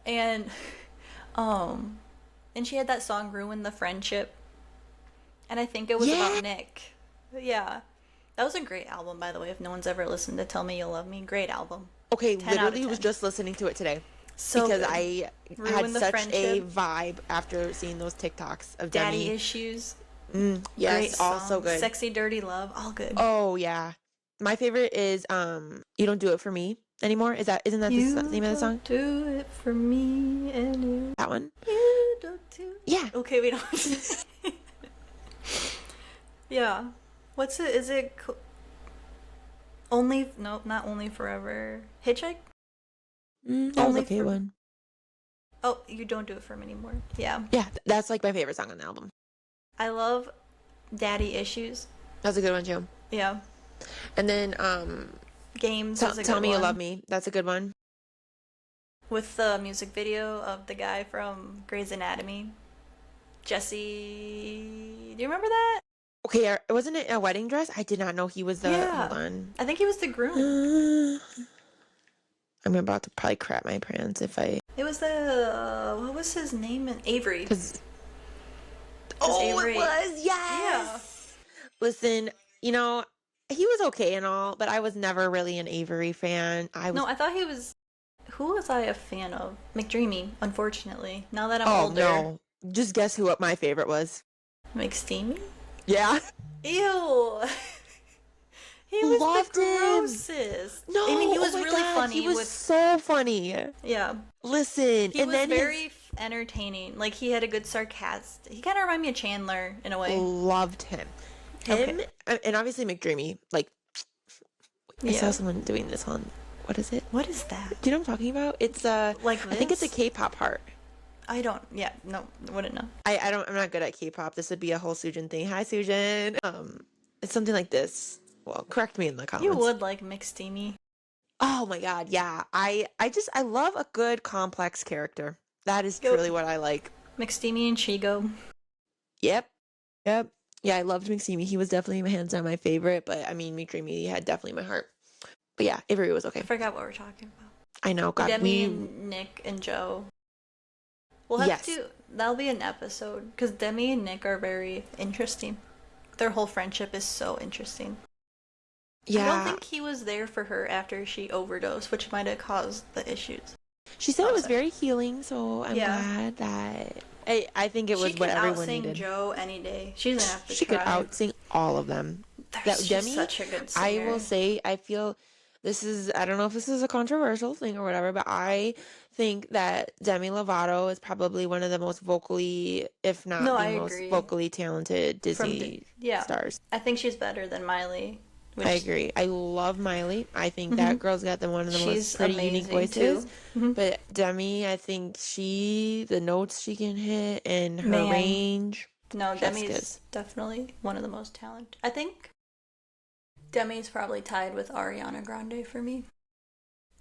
And, um, and she had that song "Ruin the Friendship," and I think it was
Yeah.
about Nick. Yeah, that was a great album, by the way. If no one's ever listened to "Tell Me You Love Me," great album.
Okay,
10 out of
literally was
10.
just listening to it today
So
because
good.
I had
Ruin the
such a
Friendship.
vibe after seeing those TikToks of
Daddy
Demi.
Issues. Great
Yes, all so
song.
good.
Sexy Dirty Love. All good.
Oh yeah. My favorite is You Don't Do It For Me Anymore. Isn't that the
You
name of the song?
don't do it for me anymore.
That one?
You don't do.
Yeah.
Okay, we don't. Yeah. What's it? Is it only? No, not only forever. Hitchhike.
That was
Only
a okay
for.
one.
Oh, you don't do it for me anymore. Yeah,
Yeah, that's like my favorite song on the album.
I love Daddy Issues.
That's a good one too.
Yeah,
And then
Games was a
Tell
good
Me You Love
one.
Me. That's a good one.
With the music video of the guy from Grey's Anatomy. Jesse. Do you remember that?
Okay, wasn't it a wedding dress? I did not know he was the. Hold
Yeah.
on.
I think he was the groom.
Uh, I'm about to probably crap my pants if I.
It was the. What was his name? Avery.
Because.
Because
Oh, it
Avery.
was!
Yeah.
Yes! Listen, you know, he was okay and all, but I was never really an Avery fan. I
No,
was.
I thought he was. Who was I a fan of? McDreamy, unfortunately. Now that I'm
Oh,
older.
no. Just guess who my favorite was.
McSteamy?
Yeah.
Ew! He was the
Loved him.
grossest.
No,
I mean, he
oh
was
my
really
God, he
funny
was
with.
so funny.
Yeah.
Listen,
He
and
was
then his
very entertaining. Like, he had a good sarcasm. He kind of reminded me of Chandler in a way.
loved him.
Okay.
Him and obviously McDreamy. Like I saw
Yeah.
someone doing this on what is it?
What is that?
Do you know what I'm talking about? It's
Like
I think it's a
this?
K-pop heart.
I don't. Yeah, no, wouldn't know.
I'm not good at K-pop. This would be a whole Sujin thing. Hi Sujin. It's something like this. Well, correct me in the
You
comments.
would like McSteamy.
Oh my God, yeah. I love a good complex character. That is
Yep.
truly what I like.
McSteamy and Chigo.
Yep. Yep. Yeah, I loved McSteamy. He was definitely hands down my favorite, but I mean McDreamy had definitely my heart. But yeah, Avery was
I
okay.
forgot what we're talking about.
I know, God,
Demi and Nick and Joe. We'll have
yes.
to. That'll be an episode because Demi and Nick are very interesting. Their whole friendship is so interesting. I don't
Yeah.
think he was there for her after she overdosed, which might have caused the issues.
She said
Oh,
it was
sorry.
very healing, so I'm
Yeah.
glad that I think it
She
was what
can
everyone
outsing
needed.
Joe any day. She's gonna have to
She could
try.
out-sing all of them. That
She's
Demi,
such a good
I
singer.
will say, I feel I don't know if this is a controversial thing or whatever, but I think that Demi Lovato is probably one of the most vocally, if not
No, I
the most
agree.
vocally talented Disney
Yeah,
stars.
I think she's better than Miley.
I
Which
agree. I love Miley. I think that
Mhm.
girl's got one of the most
She's
pretty unique
amazing
voices.
too. Mhm.
But Demi, I think the notes she can hit and her
Man,
range,
no,
chef's kiss.
Demi's definitely one of the most talented. I think Demi's probably tied with Ariana Grande for me.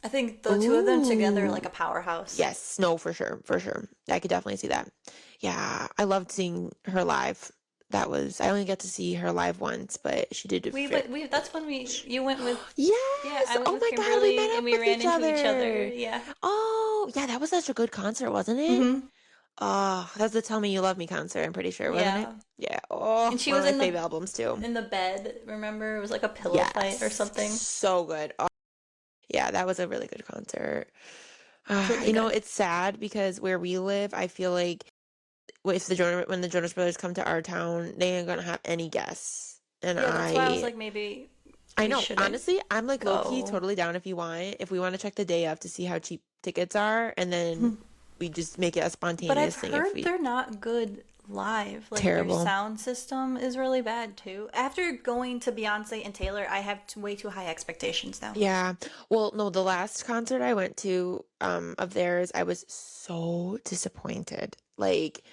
I think the two of them together are
Ooh.
like a powerhouse.
Yes, no, for sure. I could definitely see that. Yeah, I loved seeing her live. I only got to see her live once, but she did
We that's when you went with yeah,
Yes!
I went
Oh
with
my God, we
Kimberly
met
and
up
we
with
ran
each
into each other.
other.
Yeah.
Oh, yeah, that was such a good concert, wasn't it?
Mhm.
Oh, that's the Tell Me You Love Me concert, I'm pretty sure, wasn't it?
Yeah.
Yeah. Oh,
And she
one of
was
my fave albums too.
in the bed. Remember, it was like a pillow fight or
Yes.
something.
So good. Oh, yeah, that was a really good concert.
Really good.
It's sad because where we live, I feel like when the Jonas Brothers come to our town, they ain't gonna have any guests. And
Yeah, that's why I was like, maybe
I
we
know.
shouldn't
Honestly, I'm like low key
go.
totally down if we want to check the day of to see how cheap tickets are, and then we just make it a
But I've
spontaneous thing if
heard
we
they're not good live. Like their
terrible.
sound system is really bad too. After going to Beyonce and Taylor, I have way too high expectations now.
Yeah. Well, no, the last concert I went to of theirs, I was so disappointed. Like,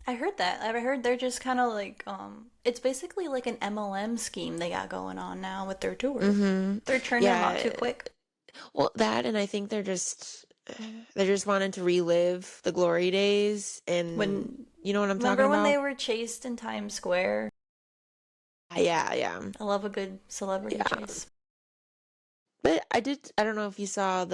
I heard that. I heard they're just kind of like it's basically like an MLM scheme they got going on now with their tours.
mm-hmm.
They're turning them out too
Yeah.
quick.
Well, that and I think they're just wanting to relive the glory days, and
When
you know what I'm talking
remember when they
about?
were chased in Times Square?
Yeah, yeah.
I love a good celebrity
Yeah.
chase.
But I don't know if you saw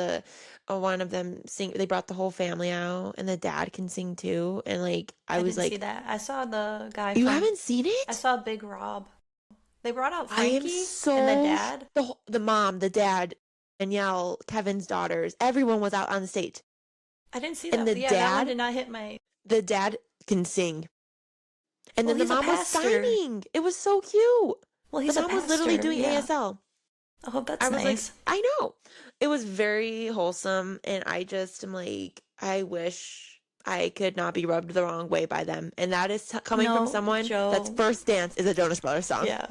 one of them sing, they brought the whole family out and the dad can sing too. And like, I
I
was
didn't see
like,
that. I saw the guy
you
from
haven't seen
I
it?
saw Big Rob. They brought out
I am
Frankie and the
so,
dad.
the mom, the dad, Danielle, Kevin's daughters, everyone was out on the stage.
I didn't see
And
that. But yeah, that one did not hit my.
the dad can sing. And
Well,
then the
he's a
mom was
pastor.
signing. It was so cute.
Well,
The
he's a
mom was literally
pastor.
doing
Yeah.
ASL.
Oh, that's
I was like,
nice.
I know. It was very wholesome, and I just am like, I wish I could not be rubbed the wrong way by them. And that is coming from
No,
someone that's
Joe.
first dance is a Jonas Brothers song.
Yeah.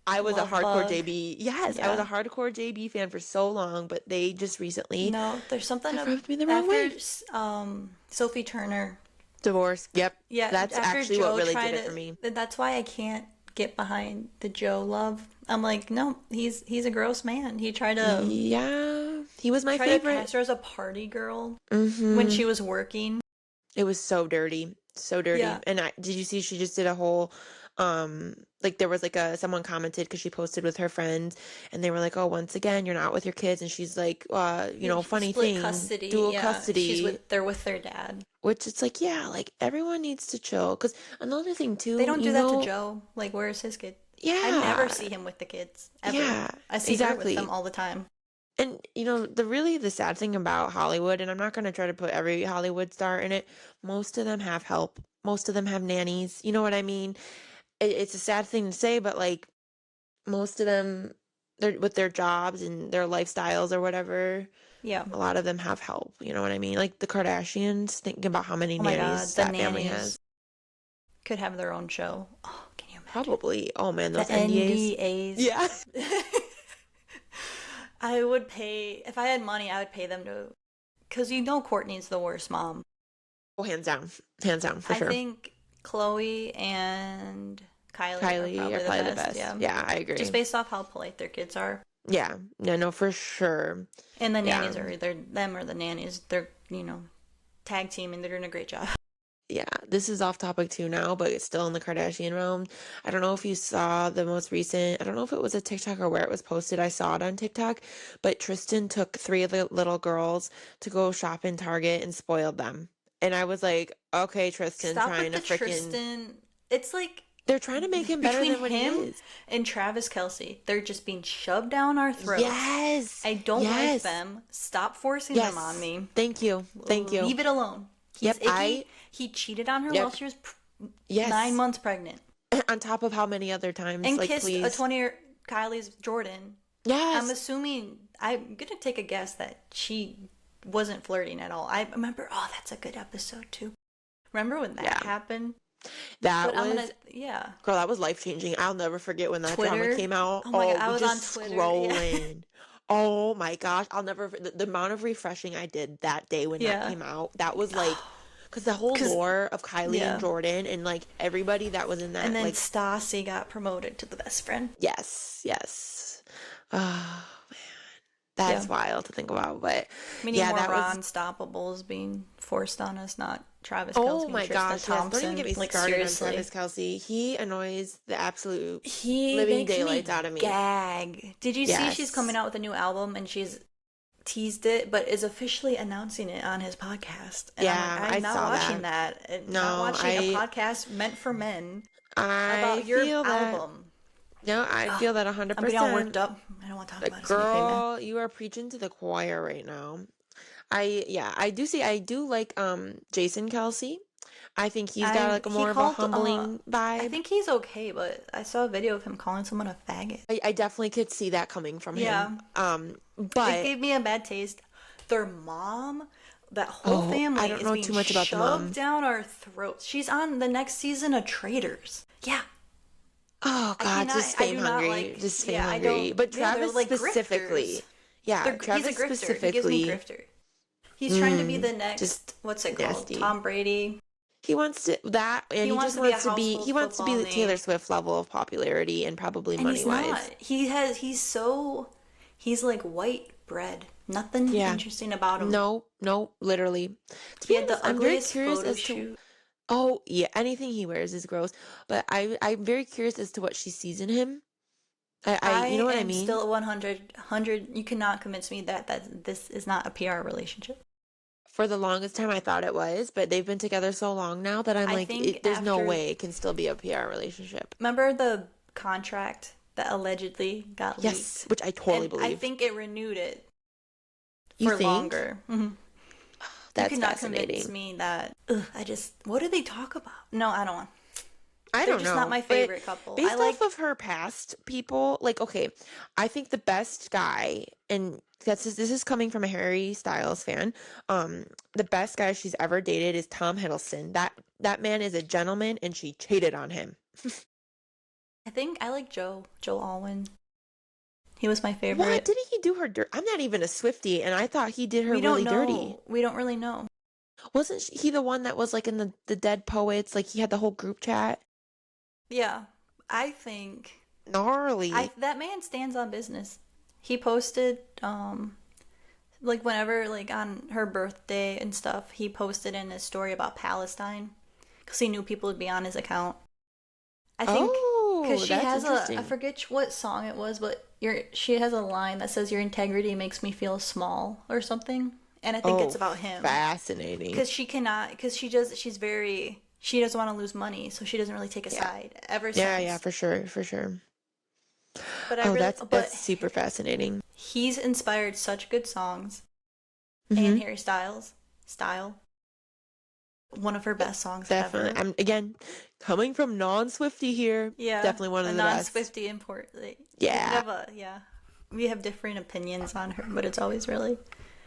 I was a
Love
hardcore
Bug.
JB. Yes, I was a
Yeah.
hardcore JB fan for so long, but they just recently
No, there's something
have rubbed me the wrong
after
way.
Sophie Turner.
Divorce. Yep.
Yeah,
That's
after
actually
Joe
what really
tried
did it for me.
That's why I can't get behind the Joe love. I'm like, no, he's a gross man. He
Yeah, he was my
tried to
favorite.
cast her as a party girl when
Mm-hmm.
she was working.
It was so dirty, so dirty.
Yeah,
And did you see she just did a whole, like there was like someone commented because she posted with her friends, and they were like, oh, once again, you're not with your kids, and she's like, funny
split
thing,
custody.
dual
Yeah,
custody,
they're with their dad.
which it's like, yeah, like everyone needs to chill. Because another thing
They
too,
don't do that to Joe. Like, where's his kid? I never
yeah,
see him with the kids ever.
yeah,
I see her with them
exactly.
all the time.
And the sad thing about Hollywood, and I'm not going to try to put every Hollywood star in it, most of them have help. Most of them have nannies. You know what I mean? It's a sad thing to say, but like most of them, they're with their jobs and their lifestyles or whatever.
Yeah.
A lot of them have help. You know what I mean? Like the Kardashians, thinking about how many
Oh my God,
nannies
the
that family
nannies
has.
could have their own show. Oh, can you imagine?
Probably. Oh man,
The
those NDAs.
NDAs.
Yeah.
I would pay, if I had money, I would pay them to, because Courtney's the worst mom.
Oh, hands down. Hands down, for
I
sure.
think Chloe and Kylie are
Kylie are
probably the
probably the
best,
best.
yeah.
Yeah, I
Just
agree.
based off how polite their kids are.
Yeah. No, for sure.
And the
Yeah.
nannies are either them or the nannies. They're, tag team and they're doing a great job.
Yeah, this is off topic too now, but it's still in the Kardashian realm. I don't know if you saw the most recent, I don't know if it was a TikTok or where it was posted. I saw it on TikTok, but Tristan took three of the little girls to go shop in Target and spoiled them. And I was like, okay, Tristan,
Stop
trying
with
to
the
freaking,
Tristan. It's like
they're trying to make him better
between
than what he
him
is.
and Travis Kelce, they're just being shoved down our throats.
Yes.
I don't like
Yes.
them. Stop forcing them on
Yes.
me.
Thank you. Thank you.
Leave it alone. He's
Yep,
icky. He cheated on her while
yep,
she was 9
yes.
months pregnant
On top of how many other times,
and
like,
kissed a
please.
20-year Kylie's Jordan. I'm
Yes.
assuming, I'm going to take a guess that she wasn't flirting at all. I remember, oh, that's a good episode too. Remember when that
Yeah.
happened?
That
But I'm
was
going to, yeah.
Girl, that was life changing. I'll never forget when that drama
Twitter.
came out.
Oh my God,
Oh,
I was on
just
Twitter. Yeah.
scrolling. Oh my gosh, I'll never the amount of refreshing I did that day when that
Yeah.
came out. That was like, because the whole
'Cause,
lore of Kylie and
yeah.
Jordan and like everybody that was in
And
that,
then
like,
Stassi got promoted to the best friend.
yes, yes. Oh man,
Yeah.
that's wild to think about. But
We need
yeah,
more
that
Raw
was.
Unstoppables being forced on us, not Travis
Oh
Kelce and
my
Tristan
gosh, yes. Don't even
Thompson.
get me
Like,
started on
seriously.
Travis Kelce. He annoys the absolute
He
living
makes me
daylights out of me.
gag. Did you see she's coming
Yes.
out with a new album and she's teased it, but is officially announcing it on his podcast? And
Yeah,
I'm like,
I
I'm not
saw
watching
that.
that. And
No,
not watching a podcast meant for men
I
about your
feel that.
album.
No, I feel that
I'm getting all worked
100%.
up. I don't want to talk
But
about it. It's gonna make me mad.
girl, you are preaching to the choir right now. I do like Jason Kelsey. I think he's got like a
He
more of a
called
humbling
I
vibe.
think he's okay, but I saw a video of him calling someone a faggot.
I definitely could see that coming from
Yeah.
him.
It
But
gave me a bad taste. Their mom, that whole
oh, I
family
don't
is
know
being
too much about the
shoved
mom.
down our throats. She's on the next season of Traitors. Yeah.
Oh God, just
I
fame
do not
hungry,
like,
just fame
yeah, I
hungry.
don't,
But
yeah, they're
Travis
like
specifically,
grifters.
yeah,
He's a
Travis
grifter. He gives me
specifically,
grifter. He's trying to be the
just
next, what's it called?
nasty.
Tom Brady.
He wants to that, and
He
he
wants
just
to be a
wants to be.
household
He wants to
football
be the
name.
Taylor Swift level of popularity and probably
And
money
he's not.
wise.
He's like white bread. Nothing
Yeah.
interesting about him.
No, no, literally. To
He
be
had
honest,
the
I'm very
ugliest
curious
photo
as to.
shoot.
Oh yeah, anything he wears is gross. But I'm very curious as to what she sees in him.
I
You know what I
am
mean?
still at 100. You cannot convince me that this is not a PR relationship.
For the longest time, I thought it was, but they've been together so long now that I'm
I
like,
think
there's no
after,
way it can still be a PR relationship.
remember the contract that allegedly got
Yes,
leaked?
which I totally
And I
believe.
think it renewed it
You
for
think?
longer. Mhm. You
That's
cannot convince
fascinating.
me that. Ugh, what do they talk about? No, I don't want.
I
They're
don't
just
know,
not my
but
favorite couple. I
based
like.
off of her past people, like, okay, I think the best guy, and this is coming from a Harry Styles fan, the best guy she's ever dated is Tom Hiddleston. That man is a gentleman, and she cheated on him.
I think I like Joe Alwyn. He was my
What
favorite.
didn't he do her dirt? I'm not even a Swiftie, and I thought he did her
We don't
really dirty.
know. We don't really know.
Wasn't he the one that was like in the Dead Poets? Like he had the whole group chat.
Yeah. I think
Gnarly.
that man stands on business. He posted like whenever like on her birthday and stuff, he posted in his story about Palestine because he knew people would be on his account. I think because
Oh,
she
that's
has I
interesting.
forget what song it was, but she has a line that says your integrity makes me feel small or something, and I think
Oh,
it's about him
fascinating.
because she's very she doesn't want to lose money, so she doesn't really take a
Yeah.
side ever
Yeah, yeah,
since.
for sure, for sure.
But
Oh, that's
but
super fascinating.
he's inspired such good songs, and
Mm-hmm.
Harry Styles style, one of her best songs
Definitely.
ever.
I'm again coming from non-Swifty here.
Yeah,
Definitely one of
a
the best.
non-Swifty import. We
Yeah.
have a yeah, we have different opinions on her, but it's always really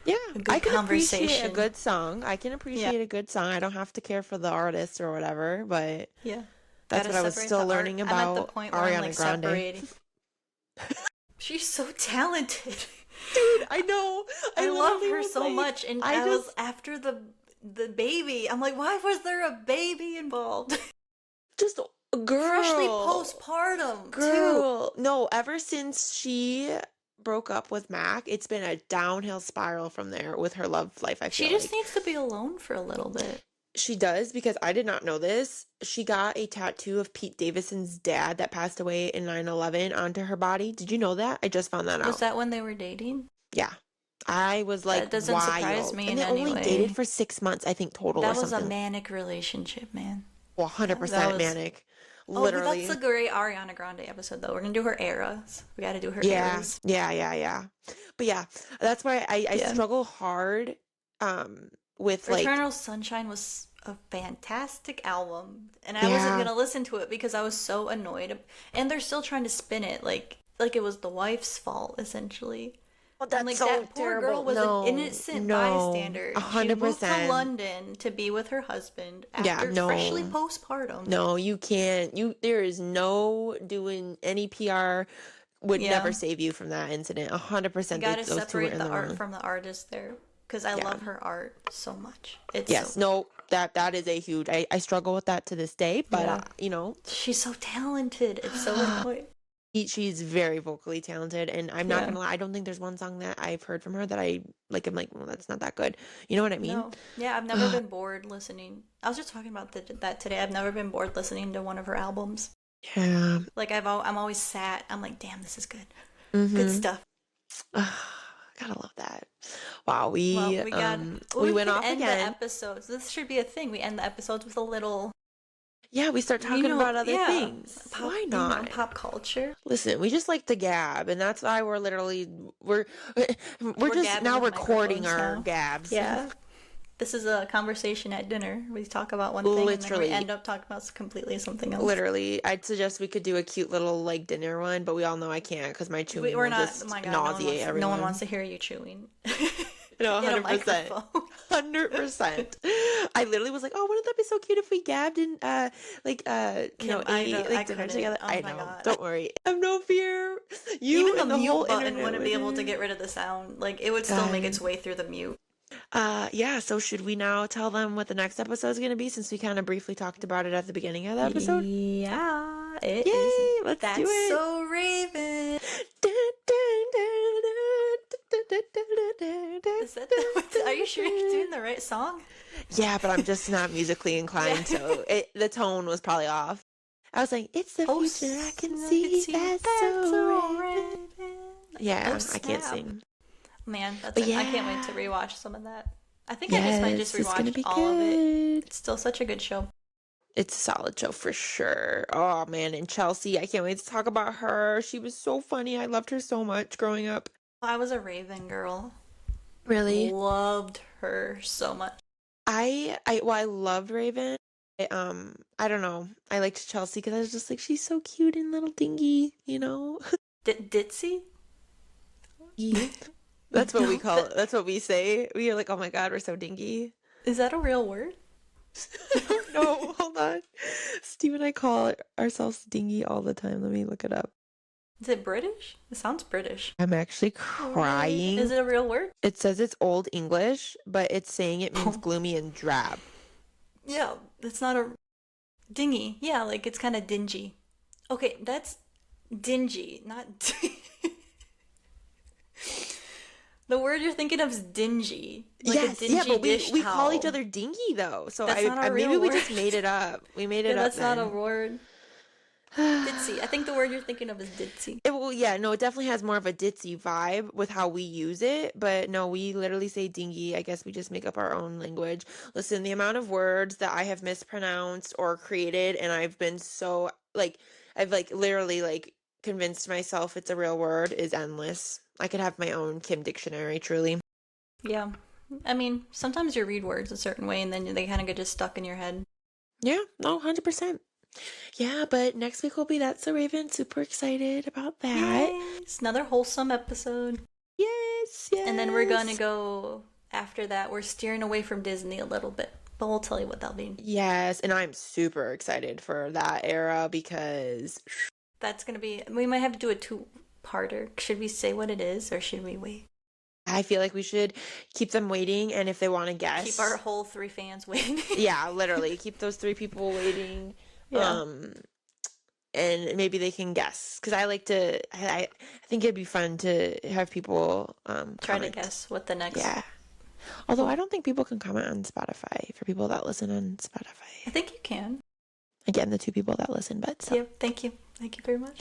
Yeah,
a
I
good
can appreciate a
conversation.
good song. I can
Yeah,
appreciate a good song. I don't have to care for the artist or whatever, but
yeah.
that's
Gotta
what I was
separate
still
the art.
learning
I'm at the
about
point where I'm like
Ariana Grande.
separating. She's so talented.
Dude, I know. I
I love
literally
her
was
so
like,
much, and
I
I was
just
after the baby. I'm like, why was there a baby involved?
just
Freshly
girl.
postpartum too.
Girl. No, ever since she broke up with Mac, it's been a downhill spiral from there with her love life, I
She
feel
just
like.
needs to be alone for a little bit.
She does because I did not know this. She got a tattoo of Pete Davidson's dad that passed away in 9/11 onto her body. Did you know that? I just found that
Was
out.
that when they were dating?
Yeah. I was like,
That doesn't surprise
wild.
me
And
in
they
any
only dated
way.
for 6 months, I think, total or
That was a
something.
manic relationship, man.
Well,
That
100%
was.
manic.
Oh, that's a
Literally.
great Ariana Grande episode, though. We're gonna do her eras. We gotta do her
Yeah.
eras.
Yeah, yeah, yeah. But yeah, that's why I
Yeah.
struggle hard with like,
Eternal Sunshine was a fantastic album, and I wasn't
yeah.
gonna listen to it because I was so annoyed. And they're still trying to spin it like it was the wife's fault, essentially.
Well,
I'm
that's
like,
so
that poor girl
terrible.
was an
No,
innocent
no.
bystander. She moved to
100%.
London to be with her husband
Yeah,
after freshly
no.
postpartum.
No, you can't. There is no doing any PR would never
Yeah,
save you from that incident.
you
100%
gotta
those two were
separate
in
the
the
art
wrong.
from the artist there because I
Yeah.
love her art so much. It's so
Yes. No, that is a huge, I struggle with that to this day, but
yeah.
you know,
She's so talented. It's so annoying.
she's very vocally talented and I'm not
Yeah.
gonna lie, I don't think there's one song that I've heard from her that I like I'm like, well, that's not that good. You know what I mean?
No. Yeah, I've never been bored listening. I was just talking about that today. I've never been bored listening to one of her albums.
Yeah.
Like I'm always sat. I'm like, damn, this is good. Good
Mm-hmm.
stuff.
Gotta love that. Wow,
Well,
we
we
went
could
off
end the
again.
episodes. This should be a thing. We end the episodes with a little,
Yeah, we start talking about other
yeah,
things.
pop,
Why not?
pop culture.
Listen, we just like to gab, and that's why we're we're
We're
just
gabbing
now
with
recording
microphones
our
now.
gabs.
Yeah. This is a conversation at dinner. We talk about one thing and then we
Literally,
end up talking about completely something else.
literally. I'd suggest we could do a cute little like dinner one, but we all know I can't because my chewing
We're
will
not. Oh
just
my god,
nauseate
no one wants
everyone.
to hear you chewing
No,
in a
100%.
microphone.
100%. I literally was like, oh, wouldn't that be so cute if we gabbed and
Kim,
ate
I
like dinner
couldn't.
together?
Oh
I
my
know.
god.
Don't worry. I have no fear. You
Even the
and the whole
mute button
internet
wouldn't
would
be able to
be.
get rid of the sound. Like it would still make
God.
its way through the mute.
Yeah, so should we now tell them what the next episode is going to be since we kind of briefly talked about it at the beginning of the episode?
Yeah, it is.
Yay, let's do
That's
it.
so Raven. Is that are you sure you're doing the right song?
Yeah, but I'm just not musically inclined,
Yeah.
so the tone was probably off. I was like, it's the
Oh,
future I can
I
see, that's so Raven.
Raven.
Yeah,
Oh,
I can't
snap.
sing.
Man,
But
I can't wait to
yeah,
rewatch some of that. I think I just might just
yes, it's gonna
rewatch
be
all of it.
good.
It's still such a good show.
It's a solid show for sure. Oh man, and Chelsea, I can't wait to talk about her. She was so funny. I loved her so much growing up.
I was a Raven girl.
Really?
Loved her so much.
I loved Raven. I don't know. I liked Chelsea because I was just like, she's so cute and little dingy, you know?
Ditzy?
That's what we
No,
call it. That's what we say. We are like, oh my God, we're so dingy.
is that a real word?
No, hold on. Steve and I call ourselves dingy all the time. Let me look it up.
Is it British? It sounds British.
I'm actually crying.
Is it a real word?
It says it's Old English, but it's saying it means gloomy and drab.
Yeah, it's not a dingy. Yeah, like it's kind of dingy. Okay, that's dingy, not. The word you're thinking of is dingy, like a
Yes, yeah,
dingy
but we
dish
we call each
towel.
other dingy though. So
That's not a
maybe
real
we
word.
just made it up. We made
Yeah,
it up
that's not a
then.
word. Ditzy. I think the word you're thinking of is ditzy.
Well, yeah, no, it definitely has more of a ditzy vibe with how we use it, but no, we literally say dingy. I guess we just make up our own language. Listen, the amount of words that I have mispronounced or created, and I've been so like, I've like literally like convinced myself it's a real word is endless. I could have my own Kim dictionary, truly.
Yeah. I mean, sometimes you read words a certain way and then they kind of get just stuck in your head.
Yeah, no, 100%. Yeah, but next week will be That's the Raven. Super excited about that.
Yay! It's another wholesome episode.
Yes,
And then we're gonna
yes.
go after that. We're steering away from Disney a little bit, but we'll tell you what that'll be.
Yes, and I'm super excited for that era because
That's gonna be. We might have to do a two-parter. Should we say what it is, or should we wait?
I feel like we should keep them waiting, and if they want to
Keep our
guess,
whole three fans waiting.
yeah, literally keep those three people waiting.
Yeah.
Um, and maybe they can guess because I like to. I think it'd be fun to have people
Try to
comment.
guess what the next.
Yeah. Although I don't think people can comment on Spotify for people that listen on
I
Spotify.
think you can.
Again, the two people that listen, but so.
Yep. Thank you. Thank you very much.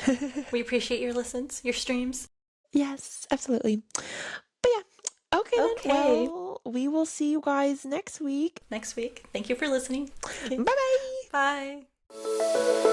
We appreciate your listens, your streams.
Yes, absolutely. But yeah, okay then.
Okay.
Well, we will see you guys next week.
Next week. Thank you for listening. Okay.
Bye bye.
Bye.